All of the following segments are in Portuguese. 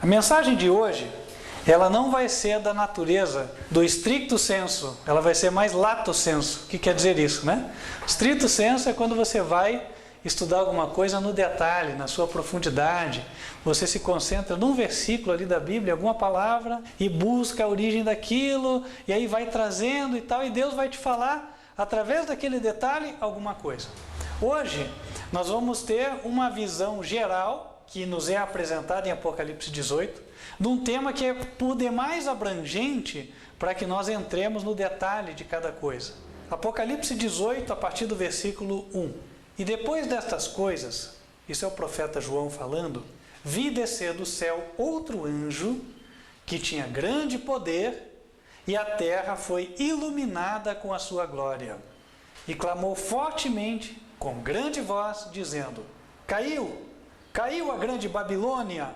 A mensagem de hoje, ela não vai ser da natureza do stricto sensu, ela vai ser mais lato sensu. O que quer dizer isso, né? Stricto sensu é quando você vai estudar alguma coisa no detalhe, na sua profundidade. Você se concentra num versículo ali da Bíblia, alguma palavra, e busca a origem daquilo, e aí vai trazendo e tal, e Deus vai te falar, através daquele detalhe, alguma coisa. Hoje, nós vamos ter uma visão geral, que nos é apresentada em Apocalipse 18, de um tema que é por demais abrangente, para que nós entremos no detalhe de cada coisa. Apocalipse 18, a partir do versículo 1. E depois destas coisas, isso é o profeta João falando, vi descer do céu outro anjo, que tinha grande poder, e a terra foi iluminada com a sua glória. E clamou fortemente, com grande voz, dizendo: Caiu a grande Babilônia,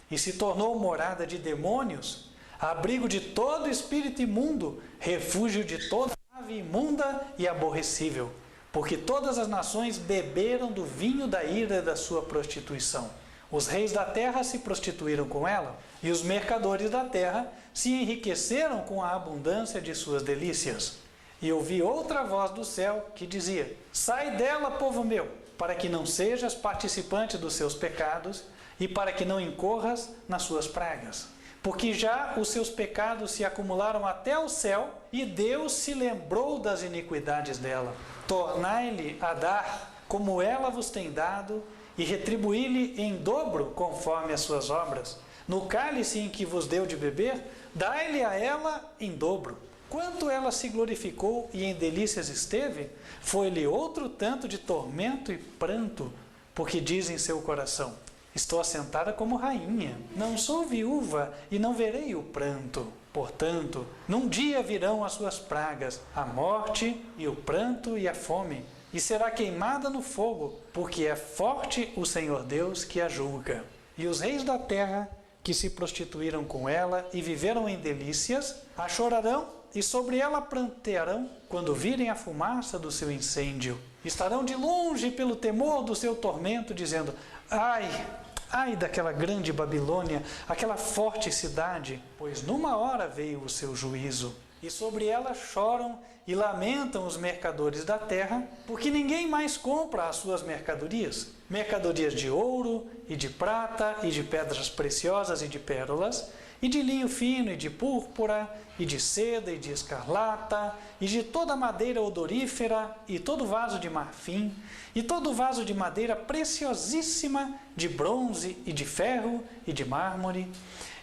e se tornou morada de demônios, abrigo de todo espírito imundo, refúgio de toda ave imunda e aborrecível, porque todas as nações beberam do vinho da ira da sua prostituição. Os reis da terra se prostituíram com ela, e os mercadores da terra se enriqueceram com a abundância de suas delícias. E ouvi outra voz do céu que dizia: Sai dela, povo meu, para que não sejas participante dos seus pecados e para que não incorras nas suas pragas. Porque já os seus pecados se acumularam até o céu e Deus se lembrou das iniquidades dela. Tornai-lhe a dar como ela vos tem dado e retribuí-lhe em dobro conforme as suas obras. No cálice em que vos deu de beber, dai-lhe a ela em dobro. Quanto ela se glorificou e em delícias esteve, foi-lhe outro tanto de tormento e pranto, porque diz em seu coração: Estou assentada como rainha, não sou viúva e não verei o pranto. Portanto, num dia virão as suas pragas, a morte e o pranto e a fome, e será queimada no fogo, porque é forte o Senhor Deus que a julga. E os reis da terra, que se prostituíram com ela e viveram em delícias, a chorarão e sobre ela prantearão quando virem a fumaça do seu incêndio. Estarão de longe pelo temor do seu tormento, dizendo: Ai daquela grande Babilônia, aquela forte cidade, pois numa hora veio o seu juízo. E sobre ela choram e lamentam os mercadores da terra, porque ninguém mais compra as suas mercadorias. Mercadorias de ouro e de prata e de pedras preciosas e de pérolas, e de linho fino e de púrpura, e de seda e de escarlata, e de toda madeira odorífera, e todo vaso de marfim, e todo vaso de madeira preciosíssima, de bronze e de ferro e de mármore,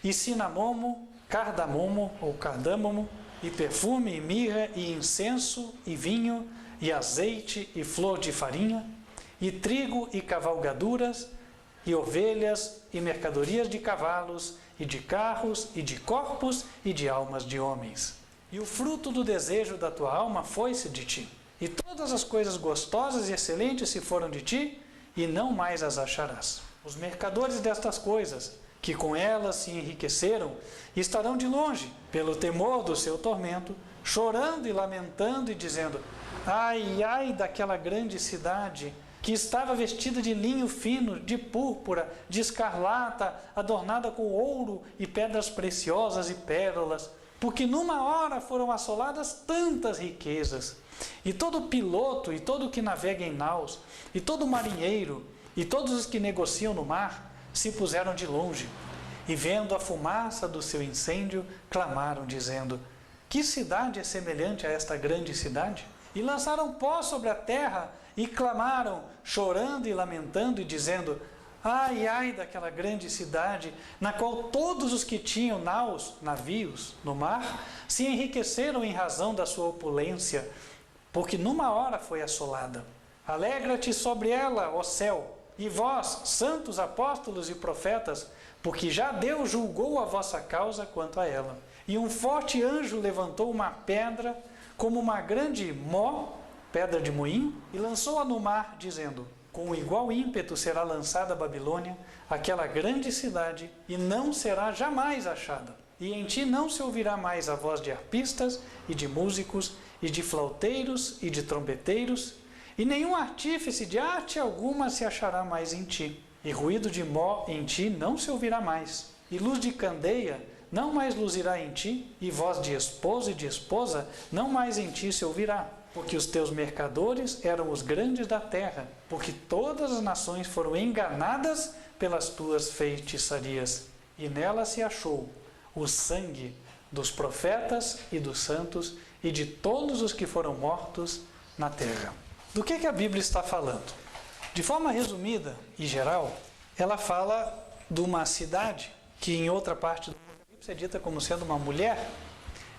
e cinamomo, cardamomo ou cardâmomo, e perfume, e mirra, e incenso, e vinho, e azeite, e flor de farinha, e trigo, e cavalgaduras, e ovelhas, e mercadorias de cavalos, e de carros, e de corpos, e de almas de homens. E o fruto do desejo da tua alma foi-se de ti. E todas as coisas gostosas e excelentes se foram de ti, e não mais as acharás. Os mercadores destas coisas, que com elas se enriqueceram, estarão de longe, pelo temor do seu tormento, chorando e lamentando e dizendo: Ai daquela grande cidade, que estava vestida de linho fino, de púrpura, de escarlata, adornada com ouro e pedras preciosas e pérolas, porque numa hora foram assoladas tantas riquezas. E todo piloto, e todo que navega em naus, e todo marinheiro, e todos os que negociam no mar, se puseram de longe, e vendo a fumaça do seu incêndio, clamaram, dizendo: Que cidade é semelhante a esta grande cidade? E lançaram pó sobre a terra, e clamaram, chorando e lamentando, e dizendo: Ai daquela grande cidade, na qual todos os que tinham naus, navios, no mar, se enriqueceram em razão da sua opulência, porque numa hora foi assolada. Alegra-te sobre ela, ó céu, e vós, santos apóstolos e profetas, porque já Deus julgou a vossa causa quanto a ela. E um forte anjo levantou uma pedra, como uma grande mó, pedra de moinho, e lançou-a no mar, dizendo: Com igual ímpeto será lançada a Babilônia, aquela grande cidade, e não será jamais achada. E em ti não se ouvirá mais a voz de arpistas, e de músicos, e de flauteiros, e de trombeteiros, e nenhum artífice de arte alguma se achará mais em ti. E ruído de mó em ti não se ouvirá mais. e luz de candeia não mais luzirá em ti, e voz de esposo e de esposa não mais em ti se ouvirá. Porque os teus mercadores eram os grandes da terra, porque todas as nações foram enganadas pelas tuas feitiçarias, e nela se achou o sangue dos profetas e dos santos e de todos os que foram mortos na terra. Do que a Bíblia está falando? De forma resumida e geral, ela fala de uma cidade que em outra parte do Apocalipse é dita como sendo uma mulher,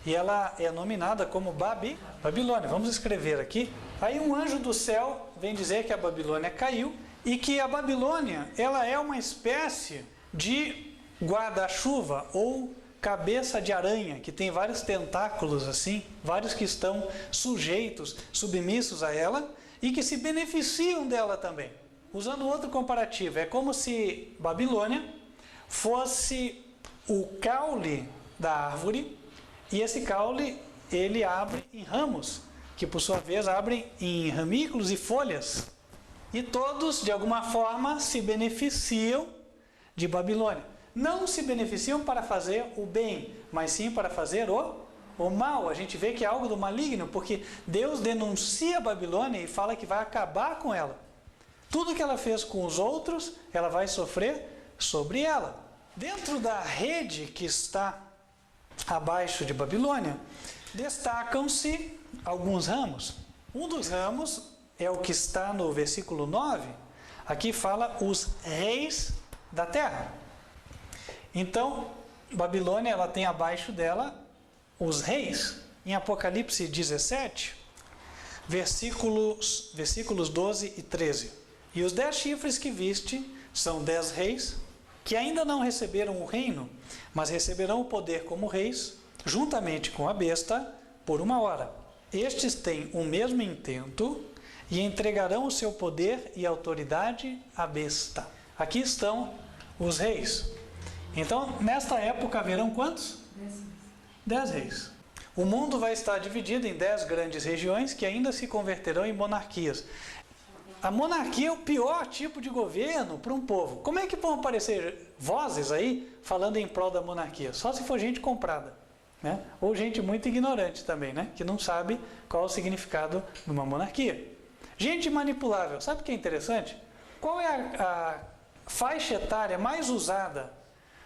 e ela é nominada como Babilônia. Vamos escrever aqui. Aí um anjo do céu vem dizer que a Babilônia caiu e que a Babilônia ela é uma espécie de guarda-chuva ou cabeça de aranha, que tem vários tentáculos assim, vários que estão sujeitos, submissos a ela e que se beneficiam dela também. Usando outro comparativo, é como se Babilônia fosse o caule da árvore, e esse caule ele abre em ramos, que por sua vez abrem em ramículos e folhas. E todos, de alguma forma, se beneficiam de Babilônia. Não se beneficiam para fazer o bem, mas sim para fazer o mal. A gente vê que é algo do maligno, porque Deus denuncia a Babilônia e fala que vai acabar com ela. Tudo que ela fez com os outros, ela vai sofrer sobre ela. Dentro da rede que está abaixo de Babilônia, destacam-se alguns ramos. Um dos ramos é o que está no versículo 9. Aqui fala os reis da terra. Então, Babilônia ela tem abaixo dela os reis. Em Apocalipse 17, versículos 12 e 13. E os 10 chifres que viste são 10 reis, que ainda não receberam o reino, mas receberão o poder como reis, juntamente com a besta, por 1 hora. Estes têm o mesmo intento e entregarão o seu poder e autoridade à besta. Aqui estão os reis. Então, nesta época haverão quantos? 10 reis. O mundo vai estar dividido em 10 grandes regiões que ainda se converterão em monarquias. A monarquia é o pior tipo de governo para um povo. Como é que vão aparecer vozes aí falando em prol da monarquia? Só se for gente comprada, né? Ou gente muito ignorante também, né? Que não sabe qual é o significado de uma monarquia. Gente manipulável. Sabe o que é interessante? Qual é a faixa etária mais usada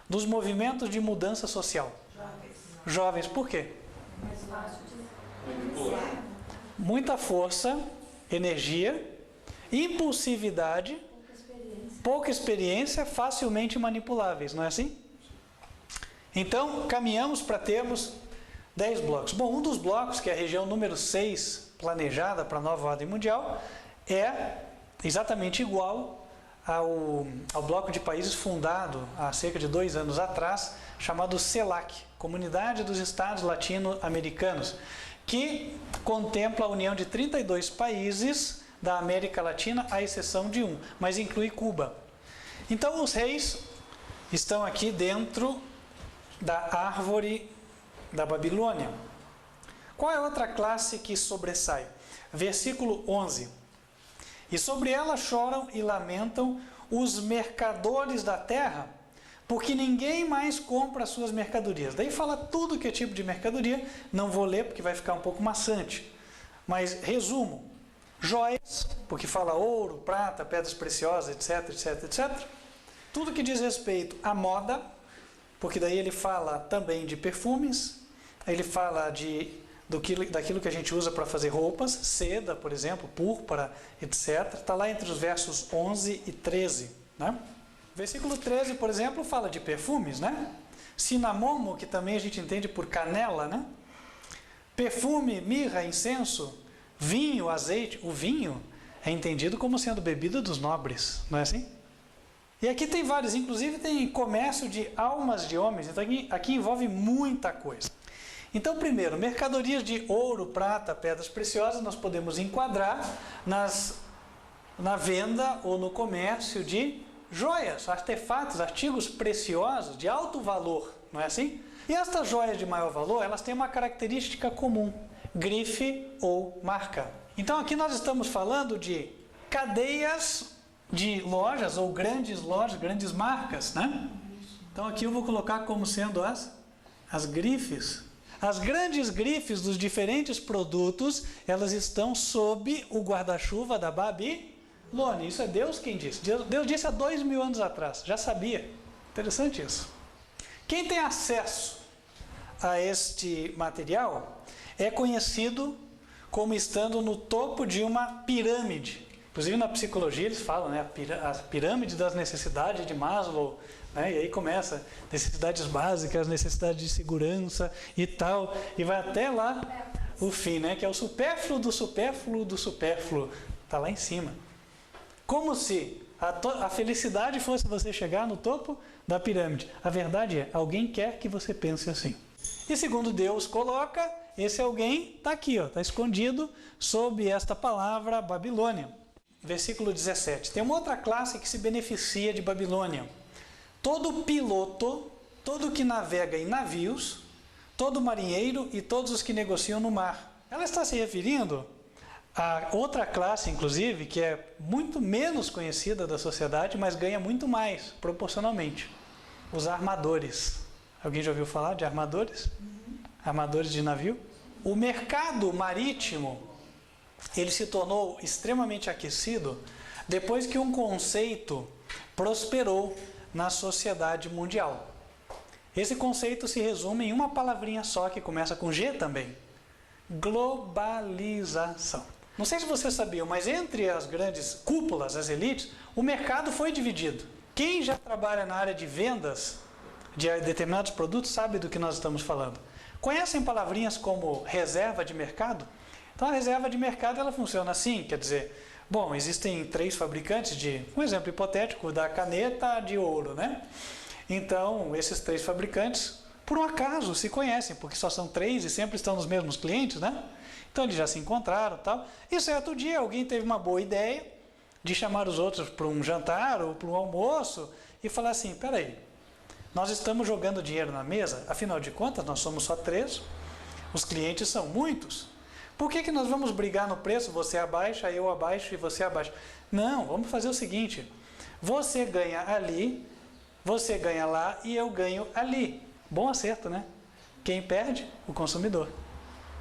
dos movimentos de mudança social? Jovens. Por quê? Muita força, energia, impulsividade, pouca experiência, facilmente manipuláveis, não é assim? Então, caminhamos para termos 10 blocos. Bom, um dos blocos, que é a região número 6, planejada para a nova ordem mundial, é exatamente igual ao bloco de países fundado há cerca de 2 anos atrás, chamado CELAC, Comunidade dos Estados Latino-Americanos, que contempla a união de 32 países da América Latina, à exceção de um, mas inclui Cuba. Então os reis estão aqui dentro da árvore da Babilônia. Qual é a outra classe que sobressai? Versículo 11. E sobre ela choram e lamentam os mercadores da terra, porque ninguém mais compra as suas mercadorias. Daí fala tudo que é tipo de mercadoria, não vou ler porque vai ficar um pouco maçante. Mas resumo: joias, porque fala ouro, prata, pedras preciosas, etc, etc, etc. Tudo que diz respeito à moda, porque daí ele fala também de perfumes, ele fala daquilo que a gente usa para fazer roupas, seda, por exemplo, púrpura, etc. Está lá entre os versos 11 e 13. Né? Versículo 13, por exemplo, fala de perfumes, né? Cinamomo, que também a gente entende por canela, né? Perfume, mirra, incenso, vinho, azeite. O vinho é entendido como sendo bebida dos nobres, não é assim? E aqui tem vários, inclusive tem comércio de almas de homens, então aqui envolve muita coisa. Então, primeiro, mercadorias de ouro, prata, pedras preciosas, nós podemos enquadrar na venda ou no comércio de joias, artefatos, artigos preciosos de alto valor, não é assim? E estas joias de maior valor, elas têm uma característica comum: grife ou marca. Então aqui nós estamos falando de cadeias de lojas ou grandes lojas, grandes marcas, né? Então aqui eu vou colocar como sendo as grifes. As grandes grifes dos diferentes produtos, elas estão sob o guarda-chuva da Babilônia. Isso é Deus quem disse. Deus disse há 2000 anos atrás, já sabia. Interessante isso. Quem tem acesso a este material é conhecido como estando no topo de uma pirâmide. Inclusive na psicologia eles falam, né, a pirâmide das necessidades de Maslow, né, e aí começa necessidades básicas, necessidades de segurança e tal, e vai até lá o fim, né, que é o supérfluo do supérfluo do supérfluo, está lá em cima. Como se a felicidade fosse você chegar no topo da pirâmide. A verdade é, alguém quer que você pense assim. E segundo Deus coloca, esse alguém está aqui, está escondido sob esta palavra Babilônia. Versículo 17. Tem uma outra classe que se beneficia de Babilônia. Todo piloto, todo que navega em navios, todo marinheiro e todos os que negociam no mar. Ela está se referindo a outra classe, inclusive, que é muito menos conhecida da sociedade, mas ganha muito mais, proporcionalmente. Os armadores. Alguém já ouviu falar de armadores? Armadores de navio? O mercado marítimo, ele se tornou extremamente aquecido depois que um conceito prosperou na sociedade mundial. Esse conceito se resume em uma palavrinha só que começa com G também. Globalização. Não sei se vocês sabiam, mas entre as grandes cúpulas, as elites, o mercado foi dividido. Quem já trabalha na área de vendas de determinados produtos sabe do que nós estamos falando. Conhecem palavrinhas como reserva de mercado? Então a reserva de mercado ela funciona assim, quer dizer, bom, existem 3 fabricantes de, um exemplo hipotético, da caneta de ouro, né? Então esses 3 fabricantes, por um acaso, se conhecem, porque só são 3 e sempre estão nos mesmos clientes, né? Então eles já se encontraram e tal. E certo dia alguém teve uma boa ideia de chamar os outros para um jantar ou para um almoço e falar assim, peraí, nós estamos jogando dinheiro na mesa, afinal de contas nós somos só 3, os clientes são muitos. Por que nós vamos brigar no preço? Você abaixa, eu abaixo e você abaixa. Não, vamos fazer o seguinte. Você ganha ali, você ganha lá e eu ganho ali. Bom acerto, né? Quem perde? O consumidor.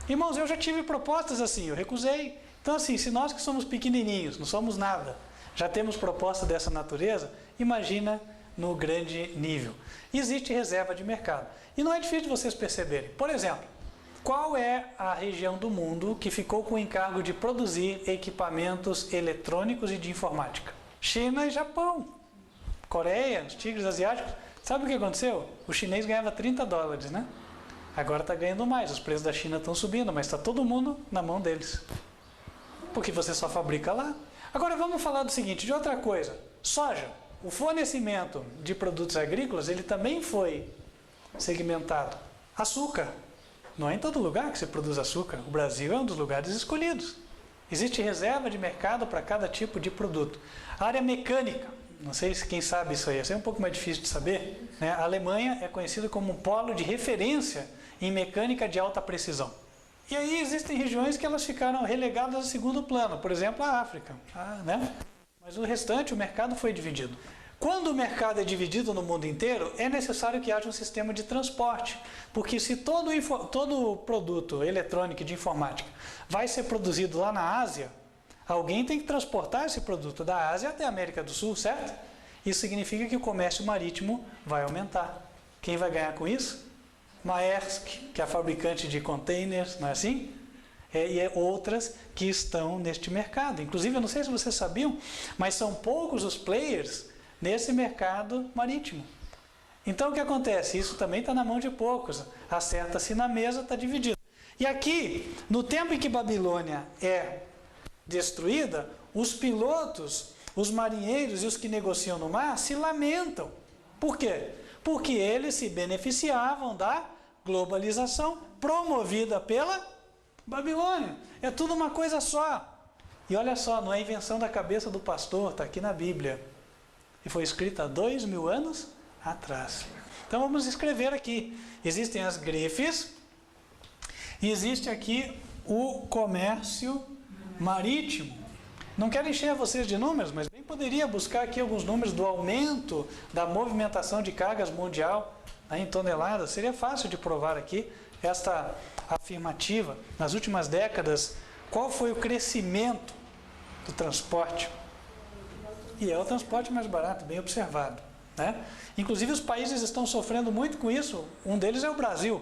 Irmãos, eu já tive propostas assim, eu recusei. Então assim, se nós que somos pequenininhos, não somos nada, já temos proposta dessa natureza, imagina no grande nível. Existe reserva de mercado. E não é difícil de vocês perceberem. Por exemplo, qual é a região do mundo que ficou com o encargo de produzir equipamentos eletrônicos e de informática? China e Japão. Coreia, os tigres asiáticos. Sabe o que aconteceu? O chinês ganhava $30, né? Agora está ganhando mais. Os preços da China estão subindo, mas está todo mundo na mão deles. Porque você só fabrica lá. Agora vamos falar do seguinte, de outra coisa. Soja. O fornecimento de produtos agrícolas, ele também foi segmentado. Açúcar. Não é em todo lugar que se produz açúcar. O Brasil é um dos lugares escolhidos. Existe reserva de mercado para cada tipo de produto. A área mecânica, não sei se quem sabe isso aí, é um pouco mais difícil de saber, né? A Alemanha é conhecida como um polo de referência em mecânica de alta precisão. E aí existem regiões que elas ficaram relegadas a segundo plano, por exemplo a África, né? Mas o restante, o mercado foi dividido. Quando o mercado é dividido no mundo inteiro, é necessário que haja um sistema de transporte, porque se todo produto eletrônico de informática vai ser produzido lá na Ásia, alguém tem que transportar esse produto da Ásia até a América do Sul, certo? Isso significa que o comércio marítimo vai aumentar. Quem vai ganhar com isso? Maersk, que é a fabricante de containers, não é assim? E outras que estão neste mercado. Inclusive, eu não sei se vocês sabiam, mas são poucos os players nesse mercado marítimo. Então o que acontece? Isso também está na mão de poucos. Acerta-se na mesa, está dividido. E aqui, no tempo em que Babilônia é destruída, os pilotos, os marinheiros e os que negociam no mar se lamentam. Por quê? Porque eles se beneficiavam da globalização promovida pela Babilônia. É tudo uma coisa só. E olha só, não é invenção da cabeça do pastor, está aqui na Bíblia. E foi escrita há 2000 anos atrás. Então vamos escrever aqui. Existem as grifes. E existe aqui o comércio marítimo. Não quero encher vocês de números, mas bem poderia buscar aqui alguns números do aumento da movimentação de cargas mundial, né, em toneladas. Seria fácil de provar aqui esta afirmativa. Nas últimas décadas, qual foi o crescimento do transporte? E é o transporte mais barato, bem observado, né? Inclusive os países estão sofrendo muito com isso. Um deles é o Brasil.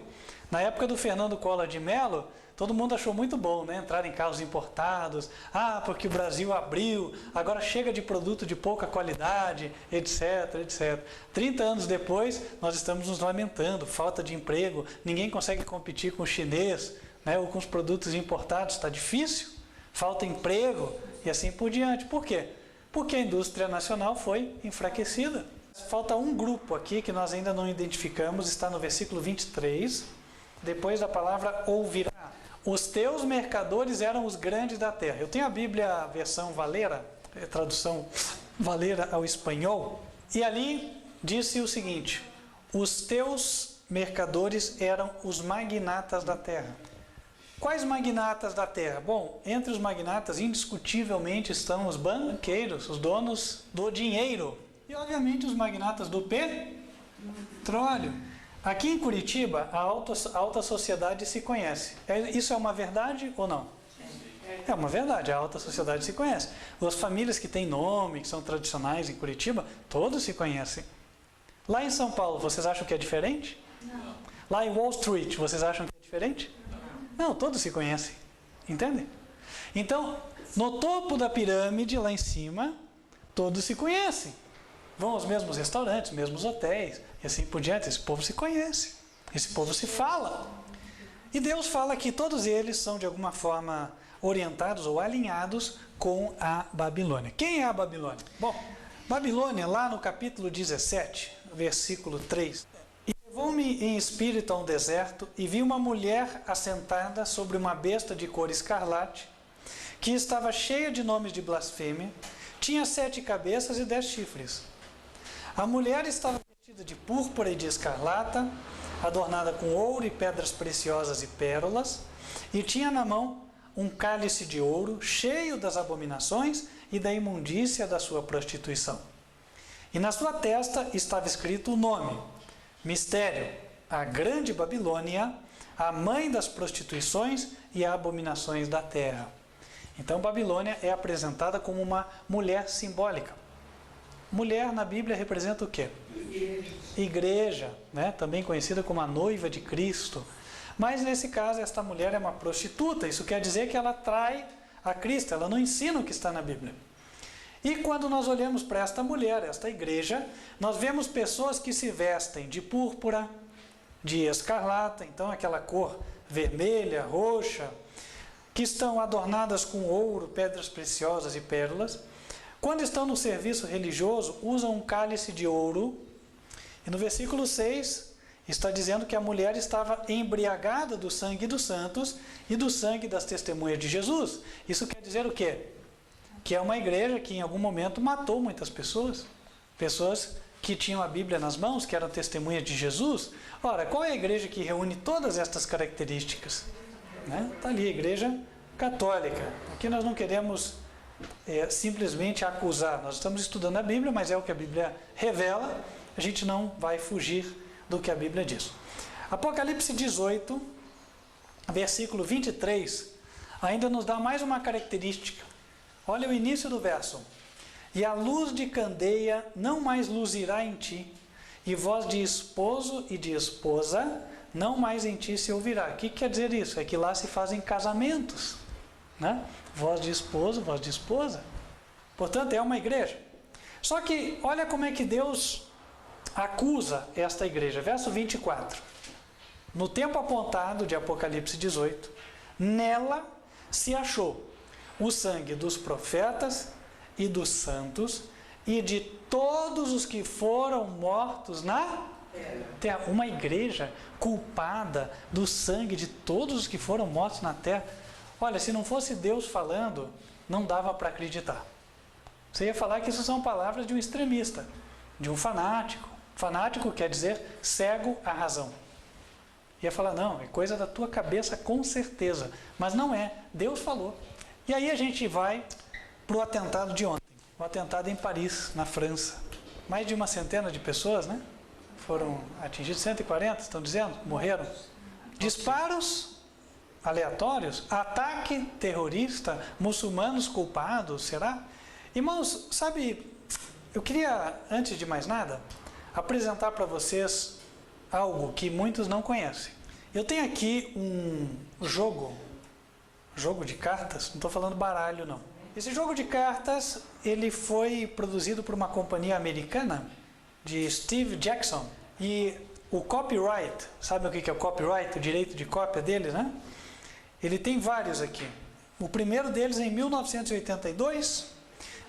Na época do Fernando Collor de Mello, todo mundo achou muito bom, né? Entrar em carros importados. Ah, porque o Brasil abriu, agora chega de produto de pouca qualidade, etc, etc. 30 anos depois, nós estamos nos lamentando, falta de emprego, ninguém consegue competir com o chinês, né? Ou com os produtos importados, está difícil, falta emprego e assim por diante. Por quê? Porque a indústria nacional foi enfraquecida. Falta um grupo aqui que nós ainda não identificamos, está no versículo 23, depois da palavra ouvirá. Os teus mercadores eram os grandes da terra. Eu tenho a Bíblia, a versão Valera, tradução Valera ao espanhol, e ali disse o seguinte: os teus mercadores eram os magnatas da terra. Quais magnatas da terra? Bom, entre os magnatas, indiscutivelmente, estão os banqueiros, os donos do dinheiro. E, obviamente, os magnatas do petróleo. Aqui em Curitiba, a alta sociedade se conhece. Isso é uma verdade ou não? É uma verdade, a alta sociedade se conhece. As famílias que têm nome, que são tradicionais em Curitiba, todos se conhecem. Lá em São Paulo, vocês acham que é diferente? Não. Lá em Wall Street, vocês acham que é diferente? Não, todos se conhecem. Entendem? Então, no topo da pirâmide, lá em cima, todos se conhecem. Vão aos mesmos restaurantes, mesmos hotéis, e assim por diante. Esse povo se conhece, esse povo se fala. E Deus fala que todos eles são de alguma forma orientados ou alinhados com a Babilônia. Quem é a Babilônia? Bom, Babilônia, lá no capítulo 17, versículo 3. E levou-me em espírito a um deserto e vi uma mulher assentada sobre uma besta de cor escarlate, que estava cheia de nomes de blasfêmia, tinha 7 cabeças e 10 chifres. A mulher estava vestida de púrpura e de escarlata, adornada com ouro e pedras preciosas e pérolas, e tinha na mão um cálice de ouro cheio das abominações e da imundícia da sua prostituição. E na sua testa estava escrito o nome: Mistério, a grande Babilônia, a mãe das prostituições e abominações da terra. Então Babilônia é apresentada como uma mulher simbólica. Mulher na Bíblia representa o quê? Igreja, né? Também conhecida como a noiva de Cristo. Mas nesse caso, esta mulher é uma prostituta. Isso quer dizer que ela trai a Cristo, ela não ensina o que está na Bíblia. E quando nós olhamos para esta mulher, esta igreja, nós vemos pessoas que se vestem de púrpura, de escarlata, então aquela cor vermelha, roxa, que estão adornadas com ouro, pedras preciosas e pérolas. Quando estão no serviço religioso, usam um cálice de ouro. E no versículo 6, está dizendo que a mulher estava embriagada do sangue dos santos e do sangue das testemunhas de Jesus. Isso quer dizer o quê? Que é uma igreja que em algum momento matou muitas pessoas. Pessoas que tinham a Bíblia nas mãos, que eram testemunhas de Jesus. Ora, qual é a igreja que reúne todas estas características? Está ali, a igreja católica. Aqui nós não queremos simplesmente acusar. Nós estamos estudando a Bíblia, mas é o que a Bíblia revela. A gente não vai fugir do que a Bíblia diz. Apocalipse 18, versículo 23, ainda nos dá mais uma característica. Olha o início do verso. E a luz de candeia não mais luzirá em ti, e voz de esposo e de esposa não mais em ti se ouvirá. O que quer dizer isso? É que lá se fazem casamentos, né? Voz de esposo, voz de esposa. Portanto, é uma igreja. Só que, olha como é que Deus acusa esta igreja. Verso 24. No tempo apontado de Apocalipse 18, nela se achou o sangue dos profetas e dos santos e de todos os que foram mortos na terra. Uma igreja culpada do sangue de todos os que foram mortos na terra. Olha, se não fosse Deus falando, não dava para acreditar. Você ia falar que isso são palavras de um extremista, de um fanático. Fanático quer dizer cego à razão. Ia falar, não, é coisa da tua cabeça com certeza. Mas não é, Deus falou. E aí a gente vai para o atentado de ontem. O atentado em Paris, na França. Mais de uma centena de pessoas, né? Foram atingidos, 140, estão dizendo, morreram. Disparos aleatórios, ataque terrorista, muçulmanos culpados, será? Irmãos, sabe, eu queria, antes de mais nada, apresentar para vocês algo que muitos não conhecem. Eu tenho aqui um jogo de cartas, não estou falando baralho não. Esse jogo de cartas, ele foi produzido por uma companhia americana de Steve Jackson. E o copyright, sabe o que é o copyright? O direito de cópia deles, né? Ele tem vários aqui. O primeiro deles é em 1982,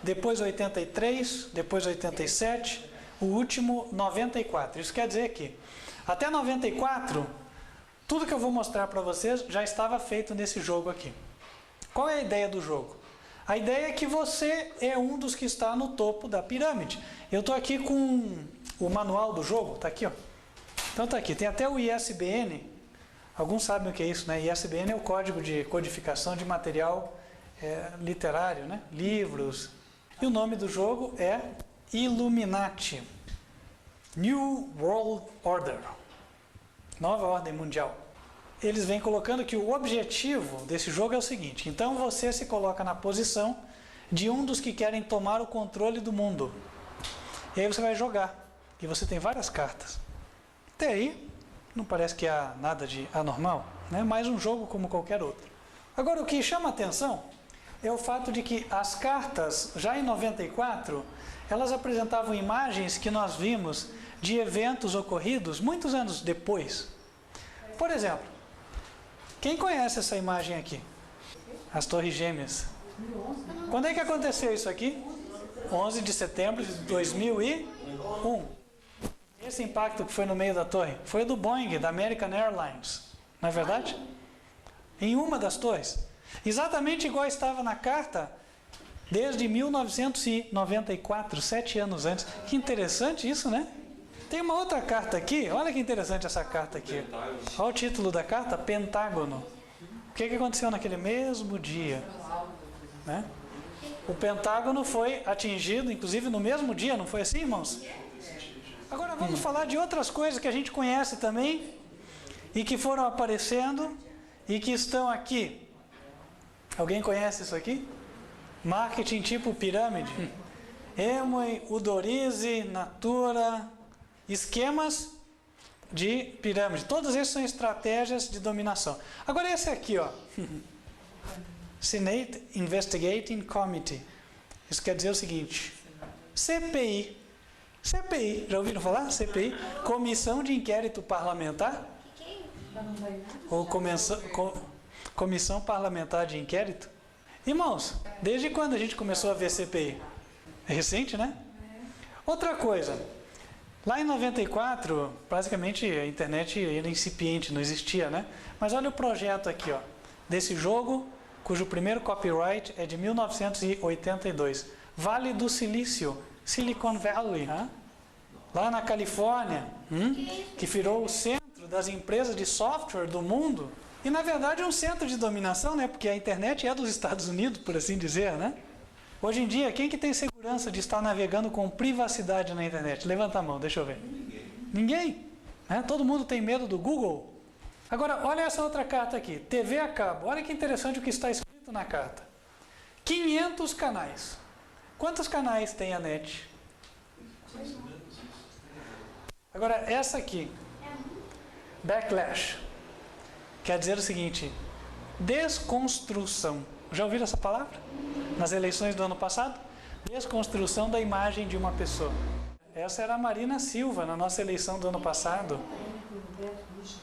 depois 83, depois 87, o último 94. Isso quer dizer que até 94, tudo que eu vou mostrar para vocês já estava feito nesse jogo aqui. Qual é a ideia do jogo? A ideia é que você é um dos que está no topo da pirâmide. Eu estou aqui com o manual do jogo, está aqui, ó. Então está aqui, tem até o ISBN. Alguns sabem o que é isso, né? ISBN é o código de codificação de material literário, né? Livros. E o nome do jogo é Illuminati. New World Order. Nova Ordem Mundial. Eles vêm colocando que o objetivo desse jogo é o seguinte. Então você se coloca na posição de um dos que querem tomar o controle do mundo. E aí você vai jogar. E você tem várias cartas. Até aí, não parece que há nada de anormal, né? Mais um jogo como qualquer outro. Agora, o que chama a atenção é o fato de que as cartas, já em 94, elas apresentavam imagens que nós vimos de eventos ocorridos muitos anos depois. Por exemplo, quem conhece essa imagem aqui? As Torres Gêmeas. Quando é que aconteceu isso aqui? 11 de setembro de 2001. Esse impacto que foi no meio da torre foi do Boeing, da American Airlines. Não é verdade? Em uma das torres. Exatamente igual estava na carta desde 1994, 7 anos antes. Que interessante isso, né? Tem uma outra carta aqui. Olha que interessante essa carta aqui. Olha o título da carta, Pentágono. O que aconteceu naquele mesmo dia? Né? O Pentágono foi atingido, inclusive no mesmo dia, não foi assim, irmãos? Agora vamos falar de outras coisas que a gente conhece também e que foram aparecendo e que estão aqui. Alguém conhece isso aqui? Marketing tipo pirâmide. Amway, Udorize, Natura, esquemas de pirâmide. Todos esses são estratégias de dominação. Agora esse aqui, ó. Senate Investigating Committee. Isso quer dizer o seguinte: CPI. CPI, já ouviram falar? CPI, Comissão de Inquérito Parlamentar? Ou Comissão Parlamentar de Inquérito? Irmãos, desde quando a gente começou a ver CPI? É recente, né? Outra coisa, lá em 94, basicamente a internet era incipiente, não existia, né? Mas olha o projeto aqui, ó, desse jogo, cujo primeiro copyright é de 1982. Vale do Silício. Silicon Valley, lá na Califórnia, que virou o centro das empresas de software do mundo. E na verdade é um centro de dominação, né? Porque a internet é dos Estados Unidos, por assim dizer, né? Hoje em dia, quem que tem segurança de estar navegando com privacidade na internet? Levanta a mão, deixa eu ver. Ninguém. Né? Todo mundo tem medo do Google. Agora, olha essa outra carta aqui, TV a cabo. Olha que interessante o que está escrito na carta. 500 canais. Quantos canais tem a net? Agora, essa aqui, backlash, quer dizer o seguinte: desconstrução. Já ouviram essa palavra? Nas eleições do ano passado? Desconstrução da imagem de uma pessoa. Essa era a Marina Silva, na nossa eleição do ano passado,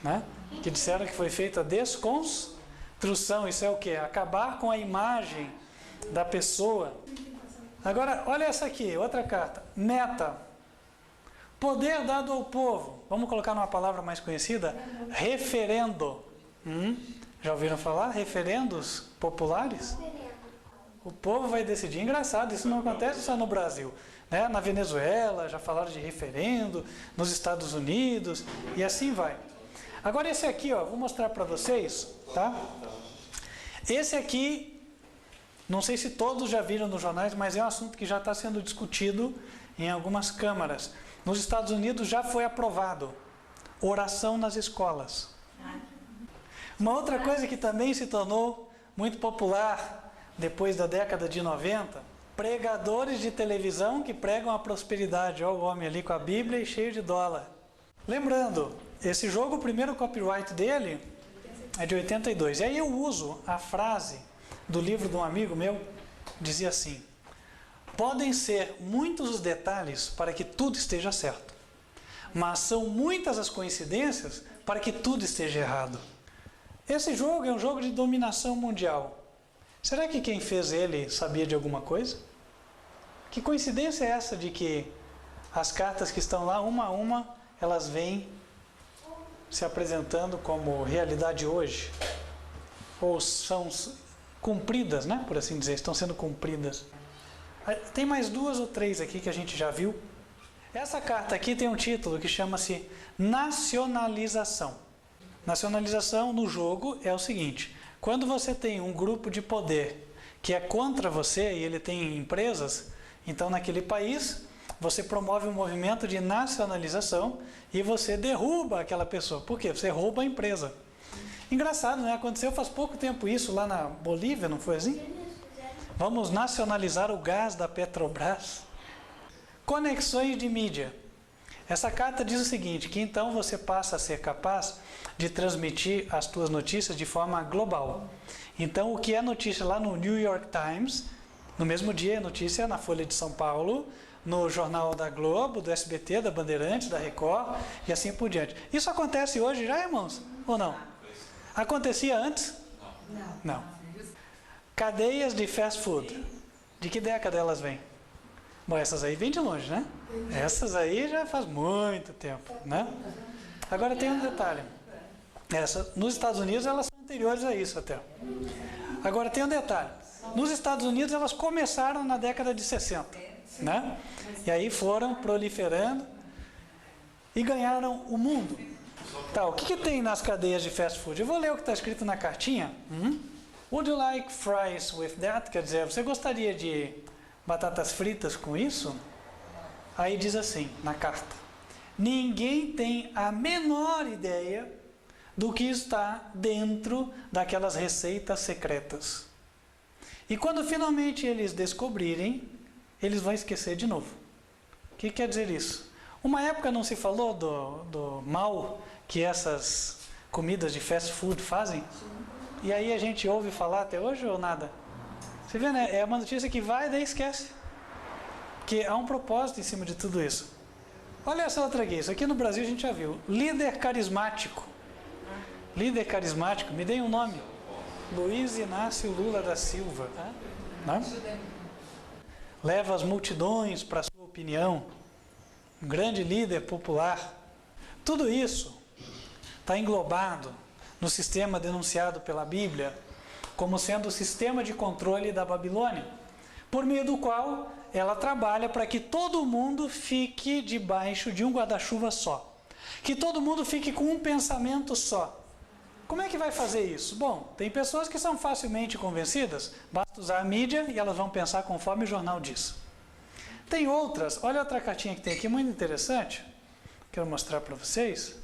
né? Que disseram que foi feita desconstrução. Isso é o quê? Acabar com a imagem da pessoa. Agora, olha essa aqui, outra carta. Meta. Poder dado ao povo. Vamos colocar numa palavra mais conhecida? Referendo. Já ouviram falar? Referendos populares? O povo vai decidir. Engraçado, isso não acontece só no Brasil. Né? Na Venezuela, já falaram de referendo. Nos Estados Unidos. E assim vai. Agora esse aqui, ó, vou mostrar para vocês. Tá? Esse aqui Não sei se todos já viram nos jornais, mas é um assunto que já está sendo discutido em algumas câmaras. Nos Estados Unidos já foi aprovado oração nas escolas. Uma outra coisa que também se tornou muito popular depois da década de 90, pregadores de televisão que pregam a prosperidade. Olha o homem ali com a Bíblia e cheio de dólar. Lembrando, esse jogo, o primeiro copyright dele é de 82. E aí eu uso a frase do livro de um amigo meu, dizia assim: podem ser muitos os detalhes para que tudo esteja certo, mas são muitas as coincidências para que tudo esteja errado. Esse jogo é um jogo de dominação mundial. Será que quem fez ele sabia de alguma coisa? Que coincidência é essa de que as cartas que estão lá, uma a uma, elas vêm se apresentando como realidade hoje? Ou são cumpridas, né? Por assim dizer, estão sendo cumpridas. Tem mais 2 ou 3 aqui que a gente já viu. Essa carta aqui tem um título que chama-se Nacionalização. Nacionalização no jogo é o seguinte: quando você tem um grupo de poder que é contra você e ele tem empresas, então naquele país você promove um movimento de nacionalização e você derruba aquela pessoa. Por quê? Você rouba a empresa. Engraçado, né? Aconteceu faz pouco tempo isso lá na Bolívia, não foi assim? Vamos nacionalizar o gás da Petrobras. Conexões de mídia. Essa carta diz o seguinte, que então você passa a ser capaz de transmitir as tuas notícias de forma global. Então o que é notícia lá no New York Times, no mesmo dia é notícia na Folha de São Paulo, no Jornal da Globo, do SBT, da Bandeirantes, da Record e assim por diante. Isso acontece hoje já, irmãos? Ou não? Acontecia antes? Não. Cadeias de fast food. De que década elas vêm? Bom, essas aí vêm de longe, né? Essas aí já faz muito tempo, né? Agora tem um detalhe. Nos Estados Unidos elas são anteriores a isso até. Agora tem um detalhe. Nos Estados Unidos elas começaram na década de 60, né? E aí foram proliferando e ganharam o mundo. Tá, o que tem nas cadeias de fast food? Eu vou ler o que está escrito na cartinha. Would you like fries with that? Quer dizer, você gostaria de batatas fritas com isso? Aí diz assim, na carta: ninguém tem a menor ideia do que está dentro daquelas receitas secretas. E quando finalmente eles descobrirem, eles vão esquecer de novo. O que quer dizer isso? Uma época não se falou do mal que essas comidas de fast food fazem? E aí a gente ouve falar até hoje ou nada? Você vê, né? É uma notícia que vai e daí esquece. Porque há um propósito em cima de tudo isso. Olha essa outra aqui. Isso aqui no Brasil a gente já viu. Líder carismático. Líder carismático. Me deem um nome. Luiz Inácio Lula da Silva. Né? Leva as multidões para a sua opinião. Um grande líder popular. Tudo isso está englobado no sistema denunciado pela Bíblia como sendo o sistema de controle da Babilônia, por meio do qual ela trabalha para que todo mundo fique debaixo de um guarda-chuva só, que todo mundo fique com um pensamento só. Como é que vai fazer isso? Bom, tem pessoas que são facilmente convencidas, basta usar a mídia e elas vão pensar conforme o jornal diz. Tem outras, olha outra cartinha que tem aqui, muito interessante, quero mostrar para vocês.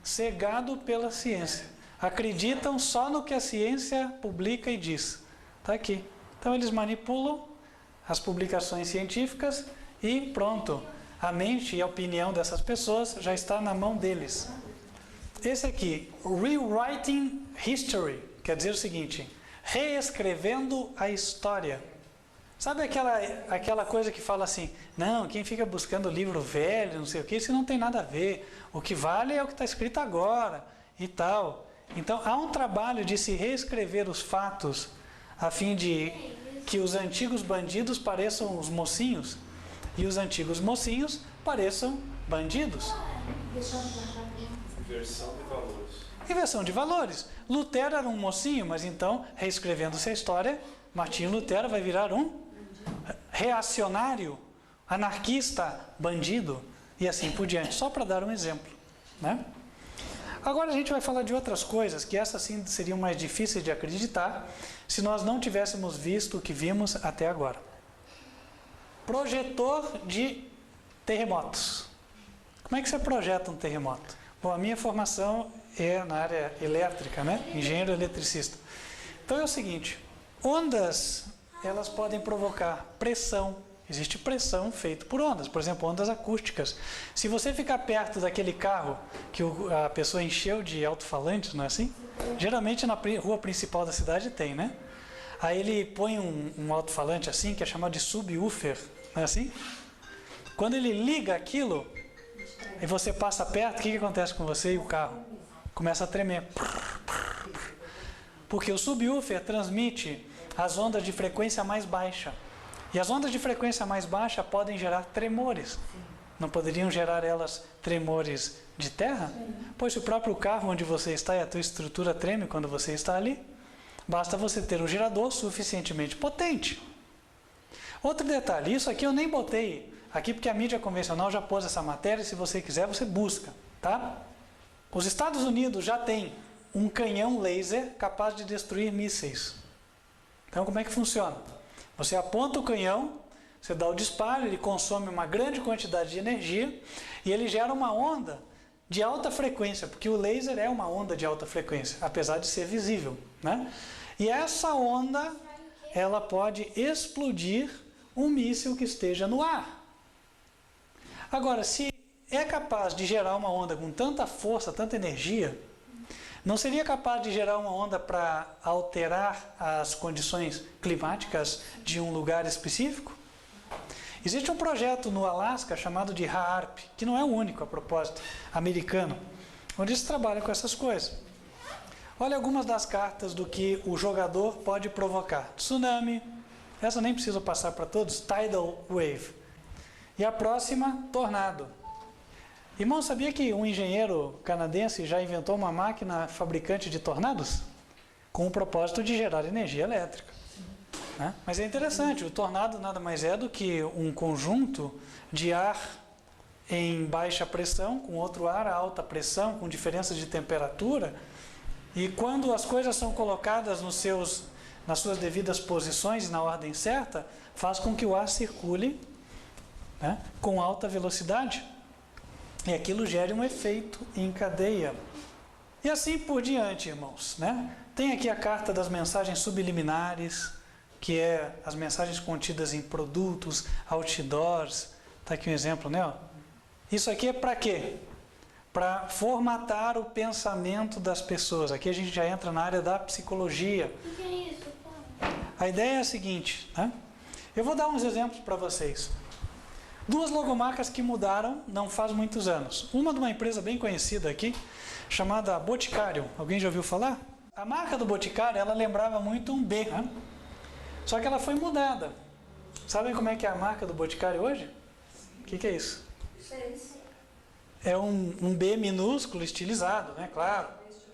Cegado pela ciência. Acreditam só no que a ciência publica e diz. Está aqui. Então eles manipulam as publicações científicas e pronto. A mente e a opinião dessas pessoas já está na mão deles. Esse aqui, Rewriting History, quer dizer o seguinte: reescrevendo a história. Sabe aquela coisa que fala assim, não, quem fica buscando livro velho, não sei o que, isso não tem nada a ver. O que vale é o que está escrito agora e tal. Então há um trabalho de se reescrever os fatos a fim de que os antigos bandidos pareçam os mocinhos e os antigos mocinhos pareçam bandidos. Inversão de valores. Inversão de valores. Lutero era um mocinho, mas então, reescrevendo-se a história, Martinho Lutero vai virar um reacionário, anarquista, bandido e assim por diante. Só para dar um exemplo, né? Agora a gente vai falar de outras coisas, que essas sim seriam mais difíceis de acreditar, se nós não tivéssemos visto o que vimos até agora. Projetor de terremotos. Como é que você projeta um terremoto? Bom, a minha formação é na área elétrica, né? Engenheiro eletricista. Então é o seguinte, ondas, elas podem provocar pressão. Existe pressão feita por ondas, por exemplo, ondas acústicas. Se você ficar perto daquele carro que a pessoa encheu de alto-falantes, não é assim? Geralmente na rua principal da cidade tem, né? Aí ele põe um alto-falante assim, que é chamado de subwoofer, não é assim? Quando ele liga aquilo, e você passa perto, o que acontece com você e o carro? Começa a tremer. Porque o subwoofer transmite as ondas de frequência mais baixa. E as ondas de frequência mais baixa podem gerar tremores. Não poderiam gerar elas tremores de terra? Pois se o próprio carro onde você está e a tua estrutura treme quando você está ali, basta você ter um gerador suficientemente potente. Outro detalhe, isso aqui eu nem botei aqui porque a mídia convencional já pôs essa matéria, se você quiser você busca, tá? Os Estados Unidos já têm um canhão laser capaz de destruir mísseis. Então como é que funciona? Você aponta o canhão, você dá o disparo, ele consome uma grande quantidade de energia e ele gera uma onda de alta frequência, porque o laser é uma onda de alta frequência, apesar de ser visível, né? E essa onda, ela pode explodir um míssil que esteja no ar. Agora, se é capaz de gerar uma onda com tanta força, tanta energia, não seria capaz de gerar uma onda para alterar as condições climáticas de um lugar específico? Existe um projeto no Alasca chamado de HAARP, que não é o único, a propósito, americano, onde se trabalha com essas coisas. Olha algumas das cartas do que o jogador pode provocar. Tsunami, essa nem preciso passar para todos, tidal wave. E a próxima, tornado. Irmão, sabia que um engenheiro canadense já inventou uma máquina fabricante de tornados? Com o propósito de gerar energia elétrica. Né? Mas é interessante, o tornado nada mais é do que um conjunto de ar em baixa pressão, com outro ar a alta pressão, com diferenças de temperatura. E quando as coisas são colocadas nas suas devidas posições e na ordem certa, faz com que o ar circule, né, com alta velocidade. E aquilo gera um efeito em cadeia. E assim por diante, irmãos. Né? Tem aqui a carta das mensagens subliminares, que é as mensagens contidas em produtos, outdoors. Está aqui um exemplo, né? Isso aqui é para quê? Para formatar o pensamento das pessoas. Aqui a gente já entra na área da psicologia. O que é isso? A ideia é a seguinte, né? Eu vou dar uns exemplos para vocês. Duas logomarcas que mudaram não faz muitos anos. Uma de uma empresa bem conhecida aqui, chamada Boticário. Alguém já ouviu falar? A marca do Boticário, ela lembrava muito um B, né? Só que ela foi mudada. Sabem como é que é a marca do Boticário hoje? O que é isso? É um B minúsculo, estilizado, né? Claro.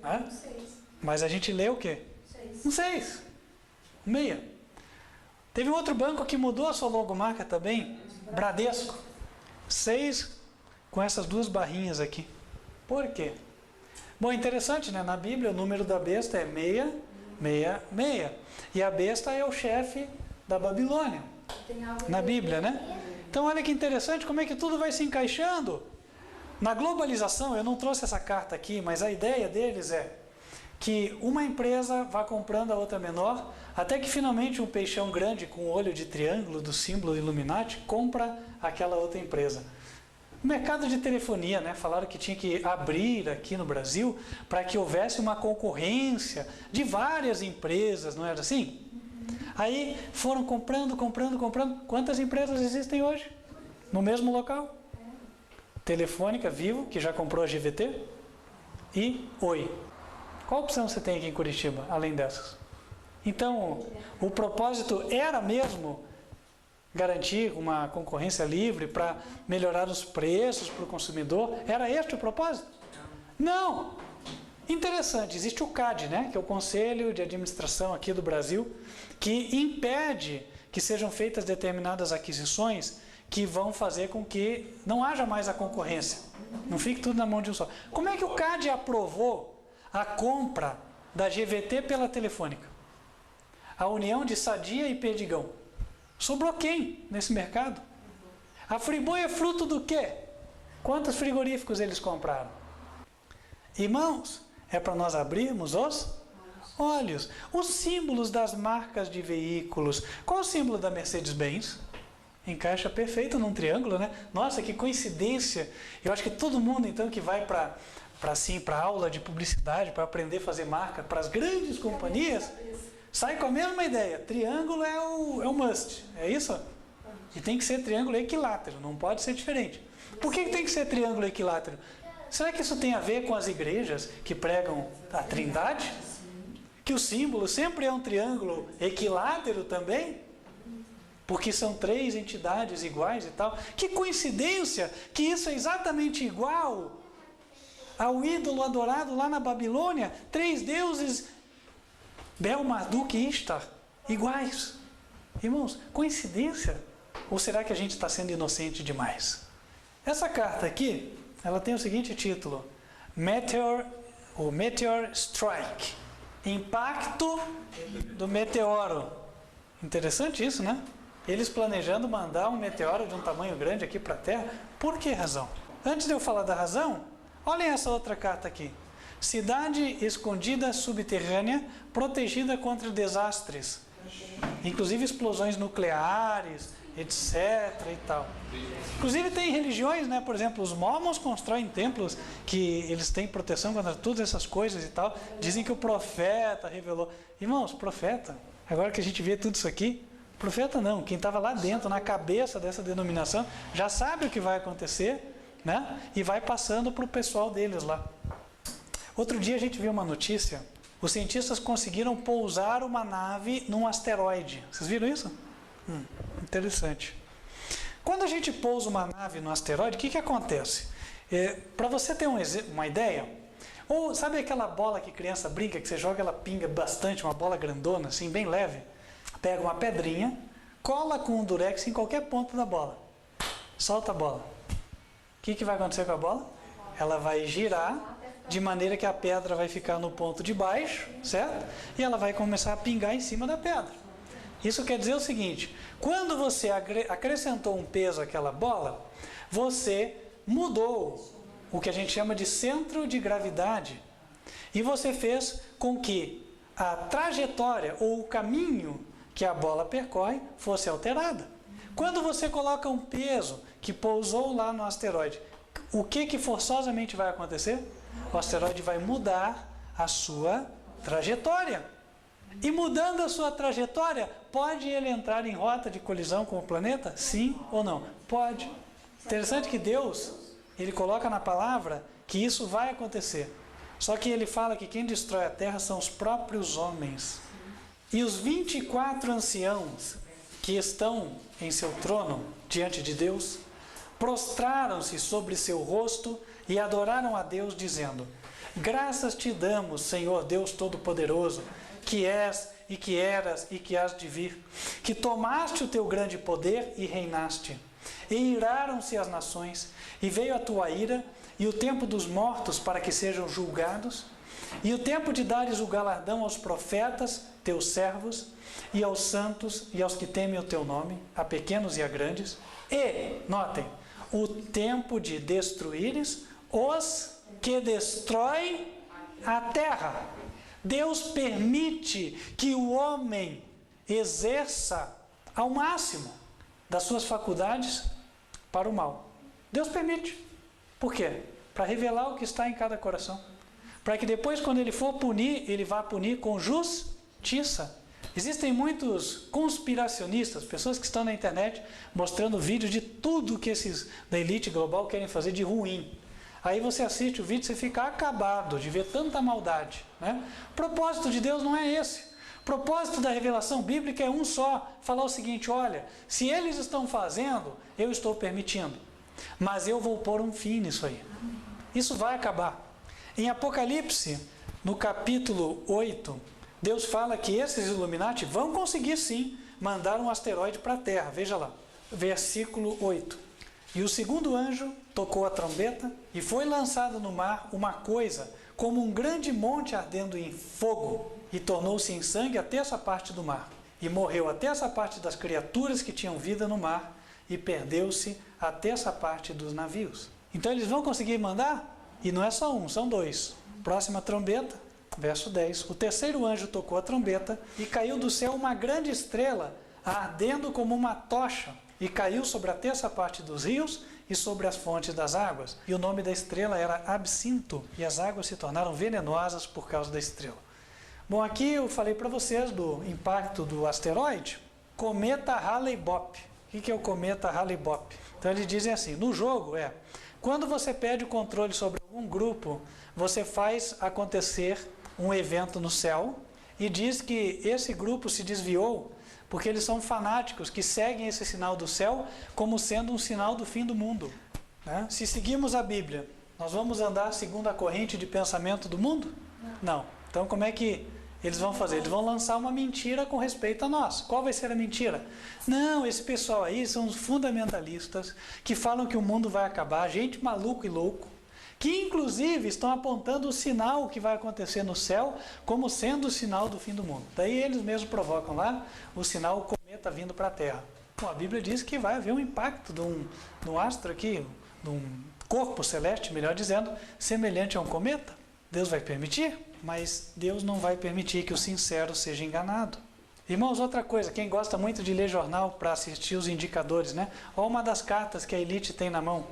Né? Mas a gente lê o quê? Um 6. Um meia. Teve um outro banco que mudou a sua logomarca também, Bradesco. 6 com essas duas barrinhas aqui. Por quê? Bom, interessante, né? Na Bíblia o número da besta é 666. E a besta é o chefe da Babilônia. Na Bíblia, né? Então olha que interessante como é que tudo vai se encaixando. Na globalização, eu não trouxe essa carta aqui, mas a ideia deles é que uma empresa vá comprando a outra menor, até que finalmente um peixão grande com o olho de triângulo do símbolo Illuminati compra aquela outra empresa. O mercado de telefonia, né? Falaram que tinha que abrir aqui no Brasil para que houvesse uma concorrência de várias empresas, não era assim? Aí foram comprando. Quantas empresas existem hoje no mesmo local? Telefônica, Vivo, que já comprou a GVT, e Oi. Qual opção você tem aqui em Curitiba, além dessas? Então, o propósito era mesmo garantir uma concorrência livre para melhorar os preços para o consumidor? Era este o propósito? Não! Interessante, existe o CAD, né, que é o Conselho de Administração aqui do Brasil, que impede que sejam feitas determinadas aquisições que vão fazer com que não haja mais a concorrência. Não fique tudo na mão de um só. Como é que o CAD aprovou a compra da GVT pela Telefônica? A união de Sadia e Perdigão. Sobrou quem nesse mercado? A Friboi é fruto do quê? Quantos frigoríficos eles compraram? Irmãos, é para nós abrirmos os olhos. Os símbolos das marcas de veículos. Qual é o símbolo da Mercedes-Benz? Encaixa perfeito num triângulo, né? Nossa, que coincidência! Eu acho que todo mundo, então, que vai para aula de publicidade, para aprender a fazer marca, para as grandes companhias, sai com a mesma ideia. Triângulo é o must, é isso? E tem que ser triângulo equilátero, não pode ser diferente. Por que tem que ser triângulo equilátero? Será que isso tem a ver com as igrejas que pregam a Trindade? Que o símbolo sempre é um triângulo equilátero também? Porque são 3 entidades iguais e tal. Que coincidência que isso é exatamente igual ao ídolo adorado lá na Babilônia. 3 deuses, Bel, Marduk e Ishtar, iguais. Irmãos, coincidência? Ou será que a gente está sendo inocente demais? Essa carta aqui, ela tem o seguinte título: Meteor Strike. Impacto do meteoro. Interessante isso, né? Eles planejando mandar um meteoro de um tamanho grande aqui para a Terra. Por que razão? Antes de eu falar da razão, olhem essa outra carta aqui. Cidade escondida subterrânea, protegida contra desastres. Inclusive explosões nucleares, etc. e tal. Inclusive tem religiões, né? Por exemplo, os mormons constroem templos que eles têm proteção contra todas essas coisas e tal. Dizem que o profeta revelou. Irmãos, profeta, agora que a gente vê tudo isso aqui, profeta não, quem estava lá dentro, na cabeça dessa denominação, já sabe o que vai acontecer, né? E vai passando para o pessoal deles lá. Outro dia a gente viu uma notícia, os cientistas conseguiram pousar uma nave num asteroide. Vocês viram isso? Interessante. Quando a gente pousa uma nave no asteroide, o que acontece? Para você ter uma ideia, ou sabe aquela bola que criança brinca, que você joga, ela pinga bastante, uma bola grandona, assim, bem leve? Pega uma pedrinha, cola com um durex em qualquer ponto da bola, solta a bola. O que vai acontecer com a bola? Ela vai girar de maneira que a pedra vai ficar no ponto de baixo, certo? E ela vai começar a pingar em cima da pedra. Isso quer dizer o seguinte: quando você acrescentou um peso àquela bola, você mudou o que a gente chama de centro de gravidade. E você fez com que a trajetória ou o caminho que a bola percorre fosse alterada. Quando você coloca um peso que pousou lá no asteroide, o que forçosamente vai acontecer? O asteroide vai mudar a sua trajetória. E mudando a sua trajetória, pode ele entrar em rota de colisão com o planeta? Sim ou não? Pode. Interessante que Deus, ele coloca na palavra que isso vai acontecer. Só que ele fala que quem destrói a terra são os próprios homens. E os 24 anciãos que estão em seu trono diante de Deus, prostraram-se sobre seu rosto e adoraram a Deus, dizendo: graças te damos, Senhor Deus Todo-Poderoso, que és e que eras e que hás de vir, que tomaste o teu grande poder e reinaste. E iraram-se as nações, e veio a tua ira, e o tempo dos mortos para que sejam julgados, e o tempo de dares o galardão aos profetas, teus servos, e aos santos, e aos que temem o teu nome, a pequenos e a grandes, e, notem, o tempo de destruíres os que destroem a terra. Deus permite que o homem exerça ao máximo das suas faculdades para o mal. Deus permite. Por quê? Para revelar o que está em cada coração. Para que depois, quando ele for punir, ele vá punir com justiça. Existem muitos conspiracionistas, pessoas que estão na internet mostrando vídeos de tudo que esses da elite global querem fazer de ruim. Aí você assiste o vídeo e você fica acabado de ver tanta maldade, né? O propósito de Deus não é esse. O propósito da revelação bíblica é um só: falar o seguinte: olha, se eles estão fazendo, eu estou permitindo, mas eu vou pôr um fim nisso aí. Isso vai acabar. Em Apocalipse, no capítulo 8, Deus fala que esses Illuminati vão conseguir sim mandar um asteroide para a Terra. Veja lá. versículo 8. E o segundo anjo tocou a trombeta, e foi lançado no mar uma coisa, como um grande monte ardendo em fogo, e tornou-se em sangue a terça parte do mar. E morreu a terça parte das criaturas que tinham vida no mar, e perdeu-se a terça parte dos navios. Então eles vão conseguir mandar? E não é só um, são dois. Próxima trombeta, verso 10. O terceiro anjo tocou a trombeta, e caiu do céu uma grande estrela, ardendo como uma tocha, e caiu sobre a terça parte dos rios e sobre as fontes das águas. E o nome da estrela era Absinto, e as águas se tornaram venenosas por causa da estrela. Bom, aqui eu falei para vocês do impacto do asteroide, cometa Halley-Bopp. O que é o cometa Halley-Bopp? Então eles dizem assim, no jogo quando você perde o controle sobre algum grupo, você faz acontecer um evento no céu e diz que esse grupo se desviou porque eles são fanáticos que seguem esse sinal do céu como sendo um sinal do fim do mundo. Né? Se seguimos a Bíblia, nós vamos andar segundo a corrente de pensamento do mundo? Não. Então como é que eles vão fazer? Eles vão lançar uma mentira com respeito a nós. Qual vai ser a mentira? Não, esse pessoal aí são os fundamentalistas que falam que o mundo vai acabar, gente maluco e louco, que inclusive estão apontando o sinal que vai acontecer no céu como sendo o sinal do fim do mundo. Daí eles mesmos provocam lá o sinal, o cometa vindo para a Terra. Bom, a Bíblia diz que vai haver um impacto de um astro aqui, de um corpo celeste, melhor dizendo, semelhante a um cometa. Deus vai permitir, mas Deus não vai permitir que o sincero seja enganado. Irmãos, outra coisa, quem gosta muito de ler jornal para assistir os indicadores, né? Olha uma das cartas que a elite tem na mão.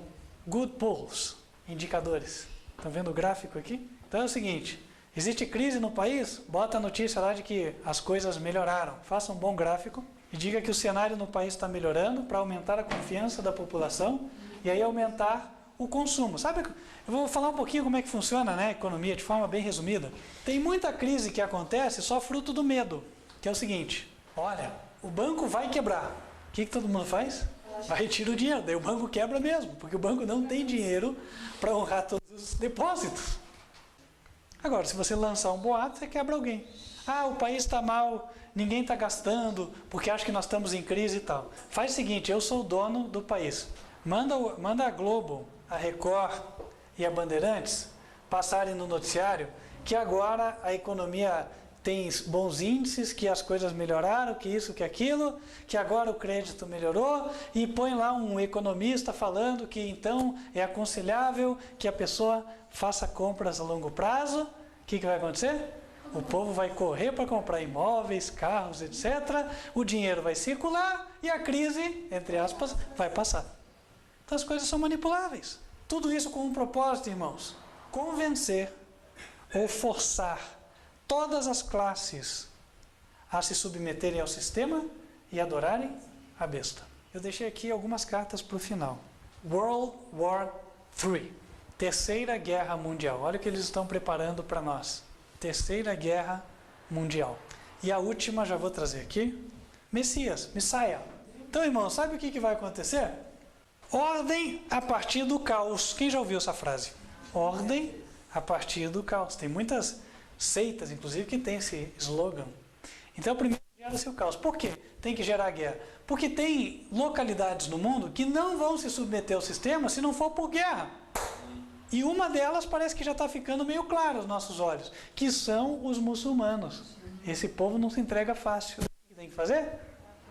Good polls, indicadores. Estão vendo o gráfico aqui? Então é o seguinte, existe crise no país? Bota a notícia lá de que as coisas melhoraram. Faça um bom gráfico e diga que o cenário no país está melhorando para aumentar a confiança da população e aí aumentar o consumo. Sabe, eu vou falar um pouquinho como é que funciona, né, a economia de forma bem resumida. Tem muita crise que acontece só fruto do medo, que é o seguinte, olha, o banco vai quebrar. O que todo mundo faz? Vai e tira o dinheiro, daí o banco quebra mesmo, porque o banco não tem dinheiro para honrar todos os depósitos. Agora, se você lançar um boato, você quebra alguém. Ah, o país está mal, ninguém está gastando, porque acha que nós estamos em crise e tal. Faz o seguinte, eu sou o dono do país. Manda a Globo, a Record e a Bandeirantes passarem no noticiário que agora a economia tem bons índices, que as coisas melhoraram, que isso, que aquilo, que agora o crédito melhorou, e põe lá um economista falando que então é aconselhável que a pessoa faça compras a longo prazo. O que vai acontecer? O povo vai correr para comprar imóveis, carros, etc. O dinheiro vai circular e a crise, entre aspas, vai passar. Então as coisas são manipuláveis. Tudo isso com um propósito, irmãos. Convencer ou forçar todas as classes a se submeterem ao sistema e adorarem a besta. Eu deixei aqui algumas cartas para o final. World War III. Terceira Guerra Mundial. Olha o que eles estão preparando para nós. Terceira Guerra Mundial. E a última, já vou trazer aqui. Messiah. Então, irmãos, sabe o que vai acontecer? Ordem a partir do caos. Quem já ouviu essa frase? Ordem a partir do caos. Tem muitas seitas, inclusive, que tem esse slogan. Então, primeiro gera-se o caos. Por quê? Tem que gerar guerra. Porque tem localidades no mundo que não vão se submeter ao sistema se não for por guerra. E uma delas parece que já está ficando meio clara aos nossos olhos, que são os muçulmanos. Esse povo não se entrega fácil. O que tem que fazer?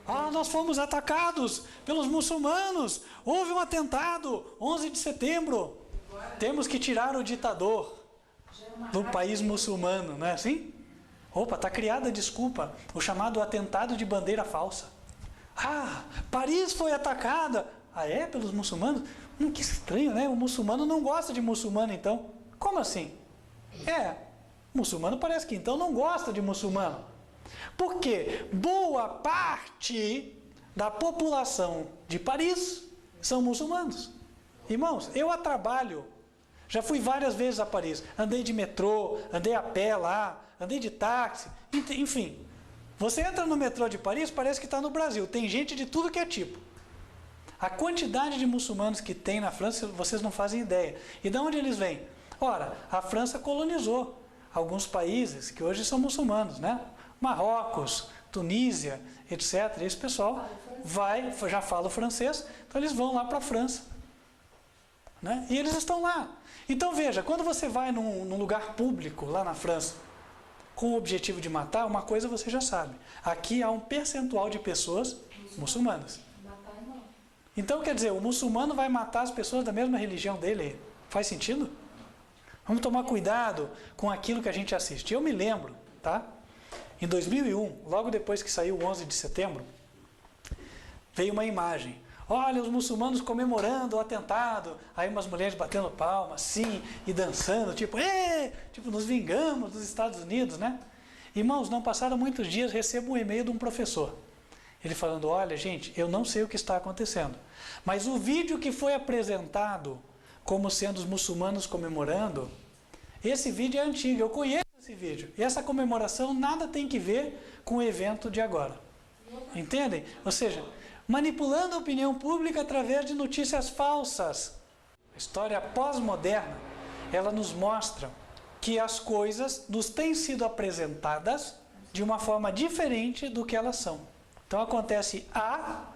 Ah, nós fomos atacados pelos muçulmanos. Houve um atentado, 11 de setembro. Temos que tirar o ditador do país muçulmano, não é assim? Opa, está criada a desculpa, o chamado atentado de bandeira falsa. Ah, Paris foi atacada. Ah, é? Pelos muçulmanos? Que estranho, né? O muçulmano não gosta de muçulmano, então. Como assim? Muçulmano parece que então não gosta de muçulmano. Porque boa parte da população de Paris são muçulmanos. Irmãos, eu a trabalho, já fui várias vezes a Paris, andei de metrô, andei a pé lá, andei de táxi, enfim. Você entra no metrô de Paris, parece que está no Brasil, tem gente de tudo que é tipo. A quantidade de muçulmanos que tem na França, vocês não fazem ideia. E de onde eles vêm? Ora, a França colonizou alguns países que hoje são muçulmanos, né? Marrocos, Tunísia, etc. Esse pessoal já fala o francês, então eles vão lá para a França. Né? E eles estão lá. Então veja, quando você vai num lugar público, lá na França, com o objetivo de matar, uma coisa você já sabe. Aqui há um percentual de pessoas muçulmanas. Então quer dizer, o muçulmano vai matar as pessoas da mesma religião dele. Faz sentido? Vamos tomar cuidado com aquilo que a gente assiste. Eu me lembro, tá? Em 2001, logo depois que saiu o 11 de setembro, veio uma imagem. Olha, os muçulmanos comemorando o atentado. Aí umas mulheres batendo palmas, sim, e dançando, tipo, nos vingamos dos Estados Unidos, né? Irmãos, não passaram muitos dias, recebo um e-mail de um professor. Ele falando, olha, gente, eu não sei o que está acontecendo, mas o vídeo que foi apresentado como sendo os muçulmanos comemorando, esse vídeo é antigo, eu conheço esse vídeo. E essa comemoração nada tem que ver com o evento de agora. Entendem? Ou seja, manipulando a opinião pública através de notícias falsas. A história pós-moderna, ela nos mostra que as coisas nos têm sido apresentadas de uma forma diferente do que elas são. Então acontece a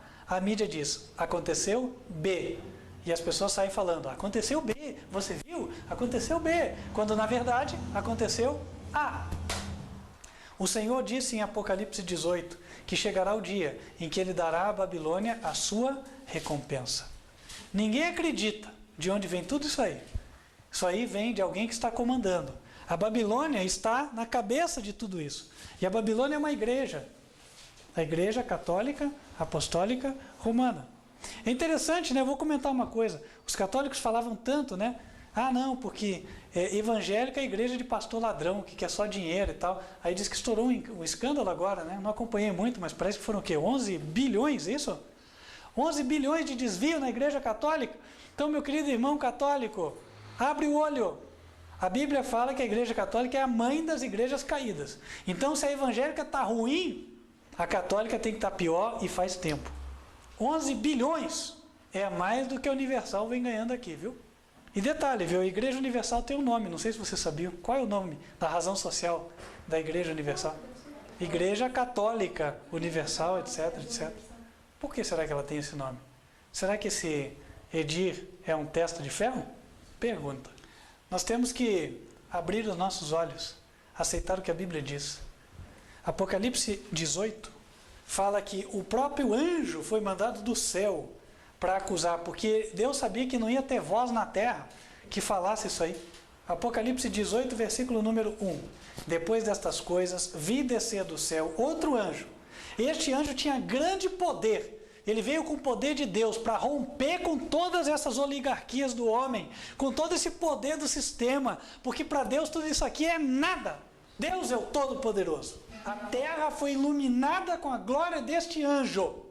mídia diz, aconteceu B. E as pessoas saem falando, aconteceu B, você viu? Aconteceu B. Quando na verdade aconteceu A. O Senhor disse em Apocalipse 18 que chegará o dia em que Ele dará à Babilônia a sua recompensa. Ninguém acredita de onde vem tudo isso aí. Isso aí vem de alguém que está comandando. A Babilônia está na cabeça de tudo isso. E a Babilônia é uma igreja. A Igreja Católica Apostólica Romana. É interessante, né? Eu vou comentar uma coisa. Os católicos falavam tanto, né? Ah, não, porque evangélica é a igreja de pastor ladrão, que quer só dinheiro e tal. Aí diz que estourou um escândalo agora, né? Não acompanhei muito, mas parece que foram o quê? 11 bilhões, isso? 11 bilhões de desvio na igreja católica. Então, meu querido irmão católico, abre o olho. A Bíblia fala que a igreja católica é a mãe das igrejas caídas. Então, se a evangélica está ruim, a católica tem que estar pior e faz tempo. 11 bilhões é mais do que a Universal vem ganhando aqui, viu? E detalhe, viu? A Igreja Universal tem um nome, não sei se você sabia. Qual é o nome da razão social da Igreja Universal? Igreja Católica Universal, etc, etc. Por que será que ela tem esse nome? Será que esse Edir é um testa de ferro? Pergunta. Nós temos que abrir os nossos olhos, aceitar o que a Bíblia diz. Apocalipse 18 fala que o próprio anjo foi mandado do céu para acusar, porque Deus sabia que não ia ter voz na terra que falasse isso aí. Apocalipse 18, versículo número 1. Depois destas coisas, vi descer do céu outro anjo. Este anjo tinha grande poder. Ele veio com o poder de Deus para romper com todas essas oligarquias do homem, com todo esse poder do sistema, porque para Deus tudo isso aqui é nada. Deus é o Todo-Poderoso. A terra foi iluminada com a glória deste anjo.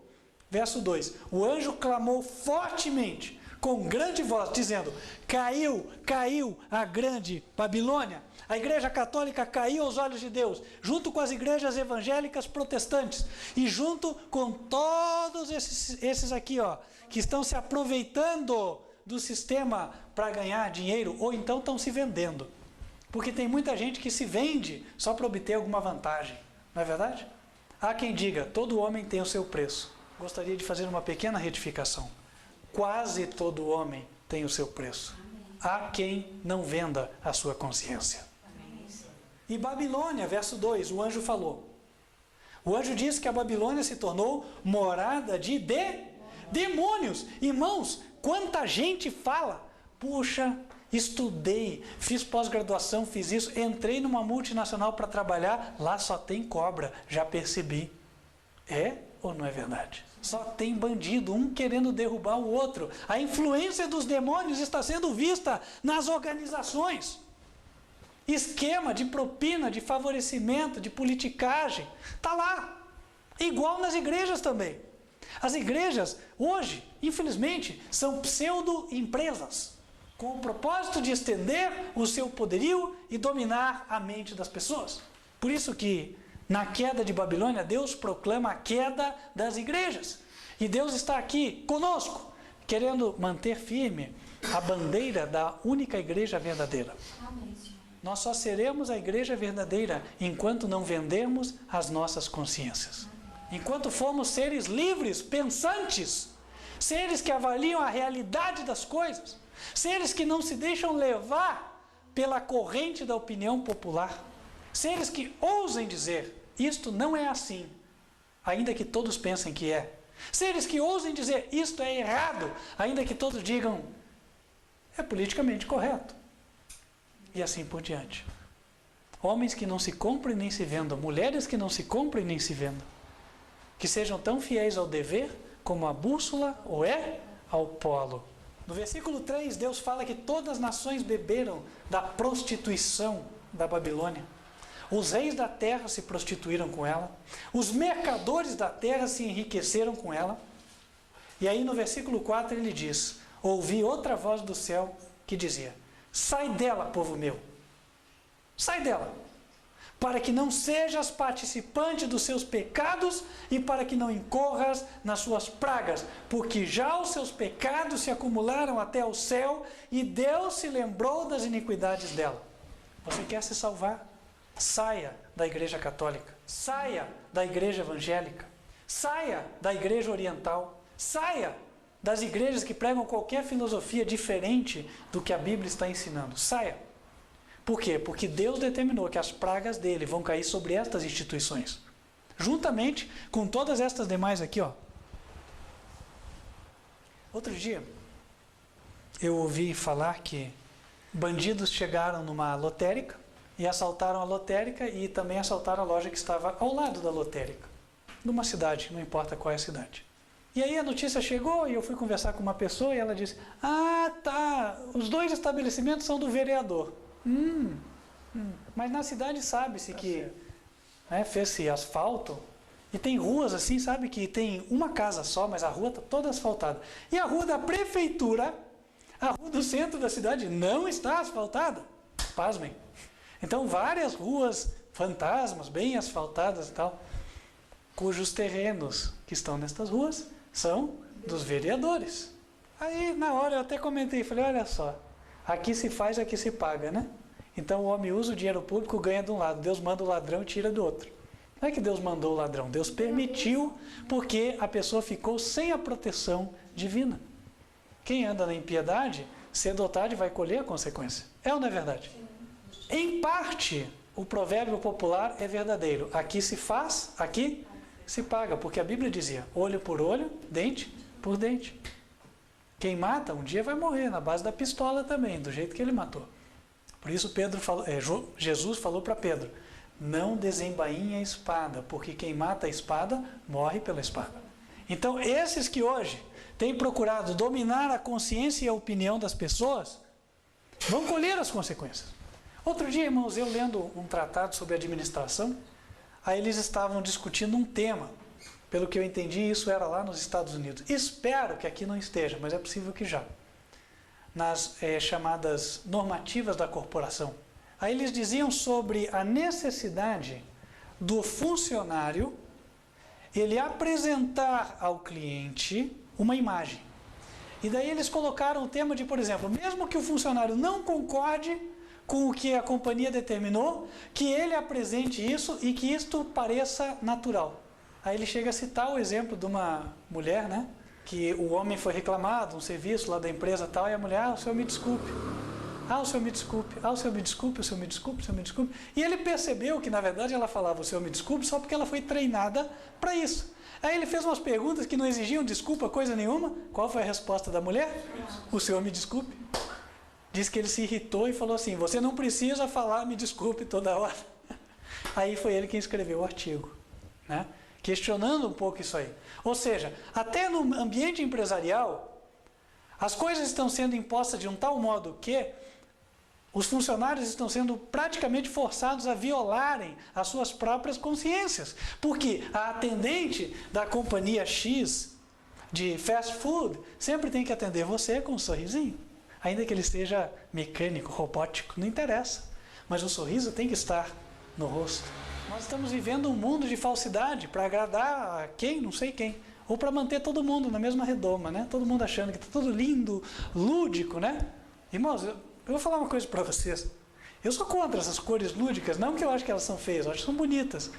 Verso 2. O anjo clamou fortemente, com grande voz, dizendo: caiu, caiu a grande Babilônia. A igreja católica caiu aos olhos de Deus, junto com as igrejas evangélicas protestantes, e junto com todos esses aqui, ó, que estão se aproveitando do sistema para ganhar dinheiro, ou então estão se vendendo. Porque tem muita gente que se vende só para obter alguma vantagem, não é verdade? Há quem diga, todo homem tem o seu preço. Gostaria de fazer uma pequena retificação. Quase todo homem tem o seu preço. Há quem não venda a sua consciência. E Babilônia, verso 2, o anjo falou. O anjo disse que a Babilônia se tornou morada de demônios. Irmãos, quanta gente fala, puxa, estudei, fiz pós-graduação, fiz isso, entrei numa multinacional para trabalhar, lá só tem cobra, já percebi. É ou não é verdade? Só tem bandido, um querendo derrubar o outro. A influência dos demônios está sendo vista nas organizações. Esquema de propina, de favorecimento, de politicagem, está lá. Igual nas igrejas também. As igrejas, hoje, infelizmente, são pseudo-empresas, com o propósito de estender o seu poderio e dominar a mente das pessoas. Por isso que, na queda de Babilônia, Deus proclama a queda das igrejas. E Deus está aqui conosco, querendo manter firme a bandeira da única igreja verdadeira. Amém. Nós só seremos a igreja verdadeira enquanto não vendermos as nossas consciências. enquanto formos seres livres, pensantes, seres que avaliam a realidade das coisas, seres que não se deixam levar pela corrente da opinião popular, seres que ousem dizer, isto não é assim, ainda que todos pensem que é. Seres que ousem dizer, isto é errado, ainda que todos digam, é politicamente correto. E assim por diante. Homens que não se comprem nem se vendam, mulheres que não se comprem nem se vendam, que sejam tão fiéis ao dever como a bússola ou é ao polo. No versículo 3, Deus fala que todas as nações beberam da prostituição da Babilônia. Os reis da terra se prostituíram com ela, os mercadores da terra se enriqueceram com ela. E aí no versículo 4 ele diz, ouvi outra voz do céu que dizia, sai dela, povo meu, sai dela, para que não sejas participante dos seus pecados e para que não incorras nas suas pragas, porque já os seus pecados se acumularam até o céu e Deus se lembrou das iniquidades dela. Você quer se salvar? Saia da igreja católica, saia da igreja evangélica, saia da igreja oriental, saia das igrejas que pregam qualquer filosofia diferente do que a Bíblia está ensinando. Saia. Por quê? Porque Deus determinou que as pragas dele vão cair sobre estas instituições, juntamente com todas estas demais aqui, ó. Outro dia, eu ouvi falar que bandidos chegaram numa lotérica e assaltaram a lotérica e também assaltaram a loja que estava ao lado da lotérica, numa cidade, não importa qual é a cidade. E aí a notícia chegou e eu fui conversar com uma pessoa e ela disse, ah, tá, os dois estabelecimentos são do vereador. Mas na cidade sabe-se que fez-se asfalto e tem ruas assim, sabe, que tem uma casa só, mas a rua está toda asfaltada. E a rua da prefeitura, a rua do centro da cidade não está asfaltada. Pasmem. Então várias ruas fantasmas, bem asfaltadas e tal, cujos terrenos que estão nestas ruas são dos vereadores. Aí na hora eu até comentei, falei, olha só, aqui se faz, aqui se paga, né? Então o homem usa o dinheiro público, ganha de um lado, Deus manda o ladrão e tira do outro. Não é que Deus mandou o ladrão, Deus permitiu, porque a pessoa ficou sem a proteção divina. Quem anda na impiedade, cedo ou tarde vai colher a consequência. É ou não é verdade? Em parte, o provérbio popular é verdadeiro. Aqui se faz, aqui se paga. Porque a Bíblia dizia, olho por olho, dente por dente. Quem mata, um dia vai morrer, na base da pistola também, do jeito que ele matou. Por isso Jesus falou para Pedro, não desembainhe a espada, porque quem mata a espada, morre pela espada. Então, esses que hoje têm procurado dominar a consciência e a opinião das pessoas, vão colher as consequências. Outro dia, irmãos, eu lendo um tratado sobre administração, aí eles estavam discutindo um tema. Pelo que eu entendi, isso era lá nos Estados Unidos. Espero que aqui não esteja, mas é possível que já. Nas chamadas normativas da corporação. Aí eles diziam sobre a necessidade do funcionário ele apresentar ao cliente uma imagem. E daí eles colocaram o tema de, por exemplo, mesmo que o funcionário não concorde com o que a companhia determinou, que ele apresente isso e que isto pareça natural. Aí ele chega a citar o exemplo de uma mulher, né? Que o homem foi reclamado, um serviço lá da empresa tal, e a mulher, o senhor me desculpe. O senhor me desculpe. O senhor me desculpe, o senhor me desculpe, o senhor me desculpe. E ele percebeu que, na verdade, ela falava o senhor me desculpe só porque ela foi treinada para isso. Aí ele fez umas perguntas que não exigiam desculpa, coisa nenhuma. Qual foi a resposta da mulher? O senhor me desculpe. Diz que ele se irritou e falou assim, você não precisa falar me desculpe toda hora. Aí foi ele quem escreveu o artigo, né? Questionando um pouco isso aí. Ou seja, até no ambiente empresarial, as coisas estão sendo impostas de um tal modo que os funcionários estão sendo praticamente forçados a violarem as suas próprias consciências. Porque a atendente da companhia X de fast food sempre tem que atender você com um sorrisinho. Ainda que ele seja mecânico, robótico, não interessa. Mas o sorriso tem que estar no rosto. Nós estamos vivendo um mundo de falsidade para agradar a quem? Não sei quem. Ou para manter todo mundo na mesma redoma, né? Todo mundo achando que está tudo lindo, lúdico, né? Irmãos, eu vou falar uma coisa para vocês. Eu sou contra essas cores lúdicas, não que eu acho que elas são feias, eu acho que são bonitas.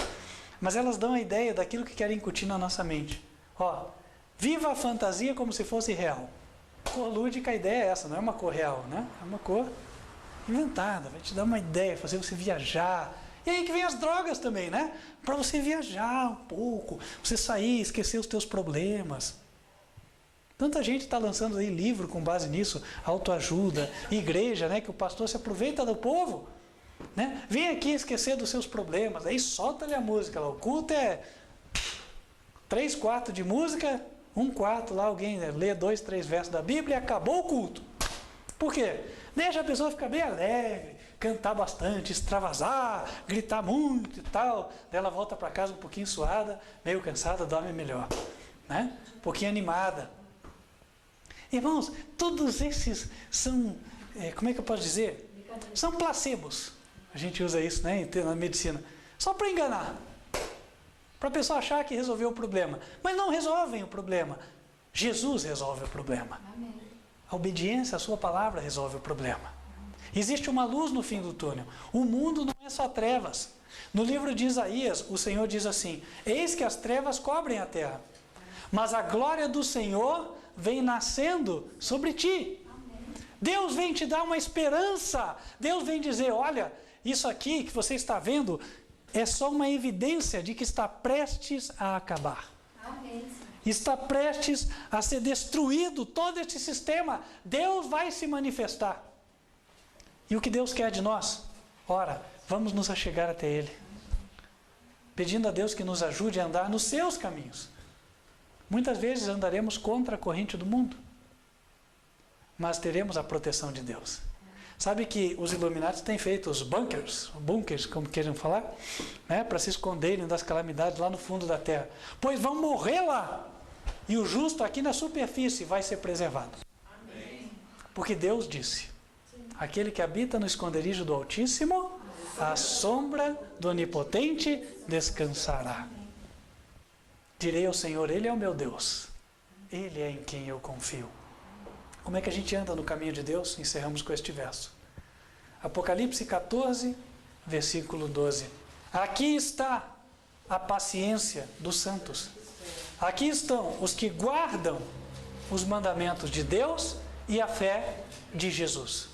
mas elas dão a ideia daquilo que querem incutir na nossa mente. Ó, viva a fantasia como se fosse real. Cor lúdica, a ideia é essa, não é uma cor real, né? É uma cor inventada, vai te dar uma ideia, fazer você viajar. E aí que vem as drogas também, né? Para você viajar um pouco, você sair, esquecer os teus problemas. Tanta gente está lançando aí livro com base nisso, autoajuda, igreja, né? Que o pastor se aproveita do povo, né? Vem aqui esquecer dos seus problemas, aí solta-lhe a música lá. O culto é 3/4 de música, 1/4 lá alguém lê 2, 3 versos da Bíblia e acabou o culto. Por quê? Deixa a pessoa ficar bem alegre, cantar bastante, extravasar, gritar muito e tal. Daí ela volta para casa um pouquinho suada, meio cansada, dorme melhor, né? Um pouquinho animada. Irmãos, todos esses são, como é que eu posso dizer? São placebos. A gente usa isso, né, na medicina. Só para enganar. Para a pessoa achar que resolveu o problema. Mas não resolvem o problema. Jesus resolve o problema. Amém. A obediência à sua palavra resolve o problema. Existe uma luz no fim do túnel. O mundo não é só trevas. No livro de Isaías, o Senhor diz assim: eis que as trevas cobrem a terra, mas a glória do Senhor vem nascendo sobre ti. Deus vem te dar uma esperança. Deus vem dizer: olha, isso aqui que você está vendo é só uma evidência de que está prestes a acabar. Amém. Está prestes a ser destruído todo este sistema. Deus vai se manifestar. E o que Deus quer de nós? Ora, vamos nos achegar até Ele, pedindo a Deus que nos ajude a andar nos seus caminhos. Muitas vezes andaremos contra a corrente do mundo, mas teremos a proteção de Deus. Sabe que os Illuminati têm feito os bunkers, como queiram falar, né, para se esconderem das calamidades lá no fundo da terra. Pois vão morrer lá, e o justo aqui na superfície vai ser preservado. Amém. Porque Deus disse: aquele que habita no esconderijo do Altíssimo, à sombra do Onipotente descansará. Direi ao Senhor: Ele é o meu Deus, Ele é em quem eu confio. Como é que a gente anda no caminho de Deus? Encerramos com este verso. Apocalipse 14, versículo 12. Aqui está a paciência dos santos. Aqui estão os que guardam os mandamentos de Deus e a fé de Jesus.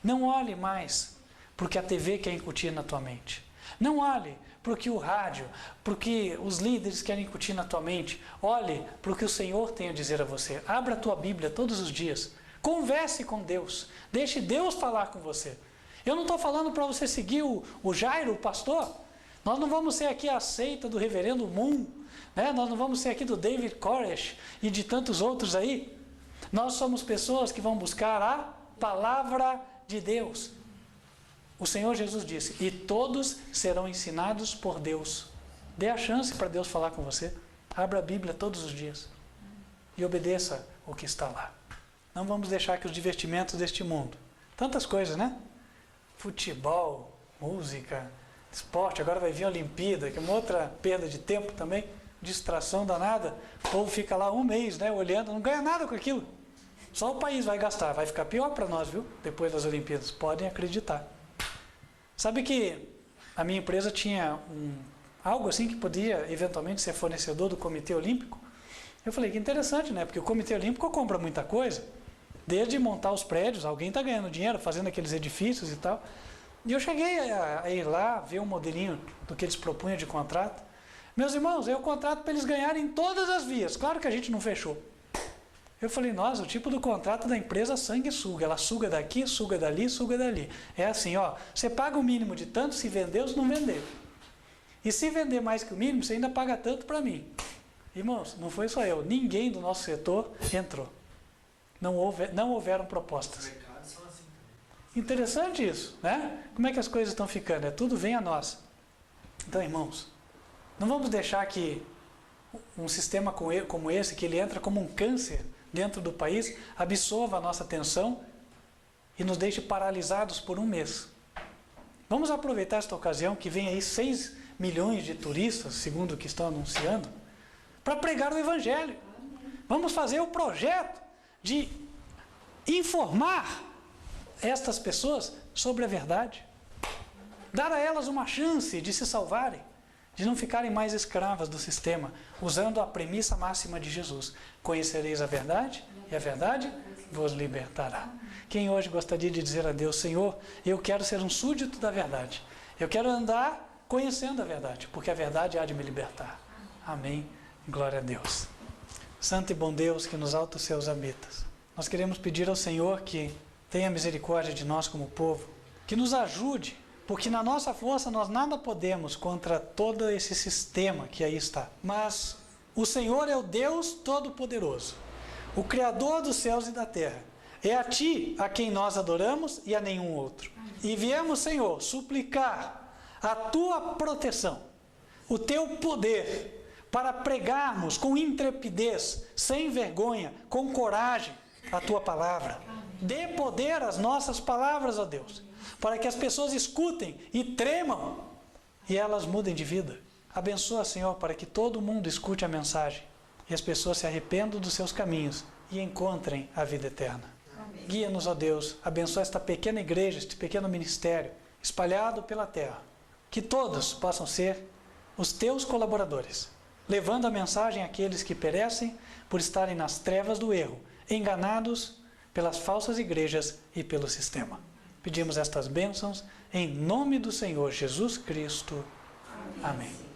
Não olhe mais para o que a TV quer incutir na tua mente. Não olhe para o que o rádio, para o que os líderes querem incutir na tua mente. Olhe para o que o Senhor tem a dizer a você. Abra a tua Bíblia todos os dias. Converse com Deus. Deixe Deus falar com você. Eu não estou falando para você seguir o Jairo, o pastor. Nós não vamos ser aqui a seita do reverendo Moon, né? Nós não vamos ser aqui do David Koresh e de tantos outros aí. Nós somos pessoas que vão buscar a palavra de Deus. O Senhor Jesus disse: e todos serão ensinados por Deus. Dê a chance para Deus falar com você. Abra a Bíblia todos os dias e obedeça o que está lá. Não vamos deixar que os divertimentos deste mundo, tantas coisas, né? Futebol, música, esporte, agora vai vir a Olimpíada, que é uma outra perda de tempo também, distração danada. O povo fica lá um mês, né, olhando, não ganha nada com aquilo. Só o país vai gastar, vai ficar pior para nós, viu? Depois das Olimpíadas, podem acreditar. Sabe que a minha empresa tinha algo assim que podia eventualmente ser fornecedor do Comitê Olímpico? Eu falei, que interessante, né? Porque o Comitê Olímpico compra muita coisa, desde montar os prédios, alguém está ganhando dinheiro fazendo aqueles edifícios e tal. E eu cheguei a ir lá, ver um modelinho do que eles propunham de contrato. Meus irmãos, é o contrato para eles ganharem todas as vias. Claro que a gente não fechou. Eu falei, nossa, o tipo do contrato da empresa sanguessuga. Ela suga daqui, suga dali, suga dali. É assim, ó, você paga o mínimo de tanto se vender ou se não vender. E se vender mais que o mínimo, você ainda paga tanto para mim. Irmãos, não foi só eu, ninguém do nosso setor entrou. Não houveram propostas. Interessante isso, né? Como é que as coisas estão ficando? É tudo vem a nós. Então, irmãos, não vamos deixar que um sistema como esse, que ele entra como um câncer dentro do país, absorva a nossa atenção e nos deixe paralisados por um mês. Vamos aproveitar esta ocasião que vem aí 6 milhões de turistas, segundo o que estão anunciando, para pregar o Evangelho. Vamos fazer o projeto de informar estas pessoas sobre a verdade. Dar a elas uma chance de se salvarem, de não ficarem mais escravas do sistema, usando a premissa máxima de Jesus: conhecereis a verdade e a verdade vos libertará. Quem hoje gostaria de dizer a Deus: Senhor, eu quero ser um súdito da verdade, eu quero andar conhecendo a verdade, porque a verdade há de me libertar. Amém. Glória a Deus. Santo e bom Deus, que nos altos céus habitas, nós queremos pedir ao Senhor que tenha misericórdia de nós como povo, que nos ajude, porque na nossa força nós nada podemos contra todo esse sistema que aí está. Mas o Senhor é o Deus Todo-Poderoso, o Criador dos céus e da terra. É a Ti a quem nós adoramos e a nenhum outro. E viemos, Senhor, suplicar a Tua proteção, o Teu poder, para pregarmos com intrepidez, sem vergonha, com coragem, a Tua palavra. Dê poder às nossas palavras, ó Deus, para que as pessoas escutem e tremam e elas mudem de vida. Abençoa, Senhor, para que todo mundo escute a mensagem e as pessoas se arrependam dos seus caminhos e encontrem a vida eterna. Guia-nos, ó Deus, abençoa esta pequena igreja, este pequeno ministério espalhado pela terra. Que todos possam ser os Teus colaboradores, levando a mensagem àqueles que perecem por estarem nas trevas do erro, enganados pelas falsas igrejas e pelo sistema. Pedimos estas bênçãos em nome do Senhor Jesus Cristo. Amém.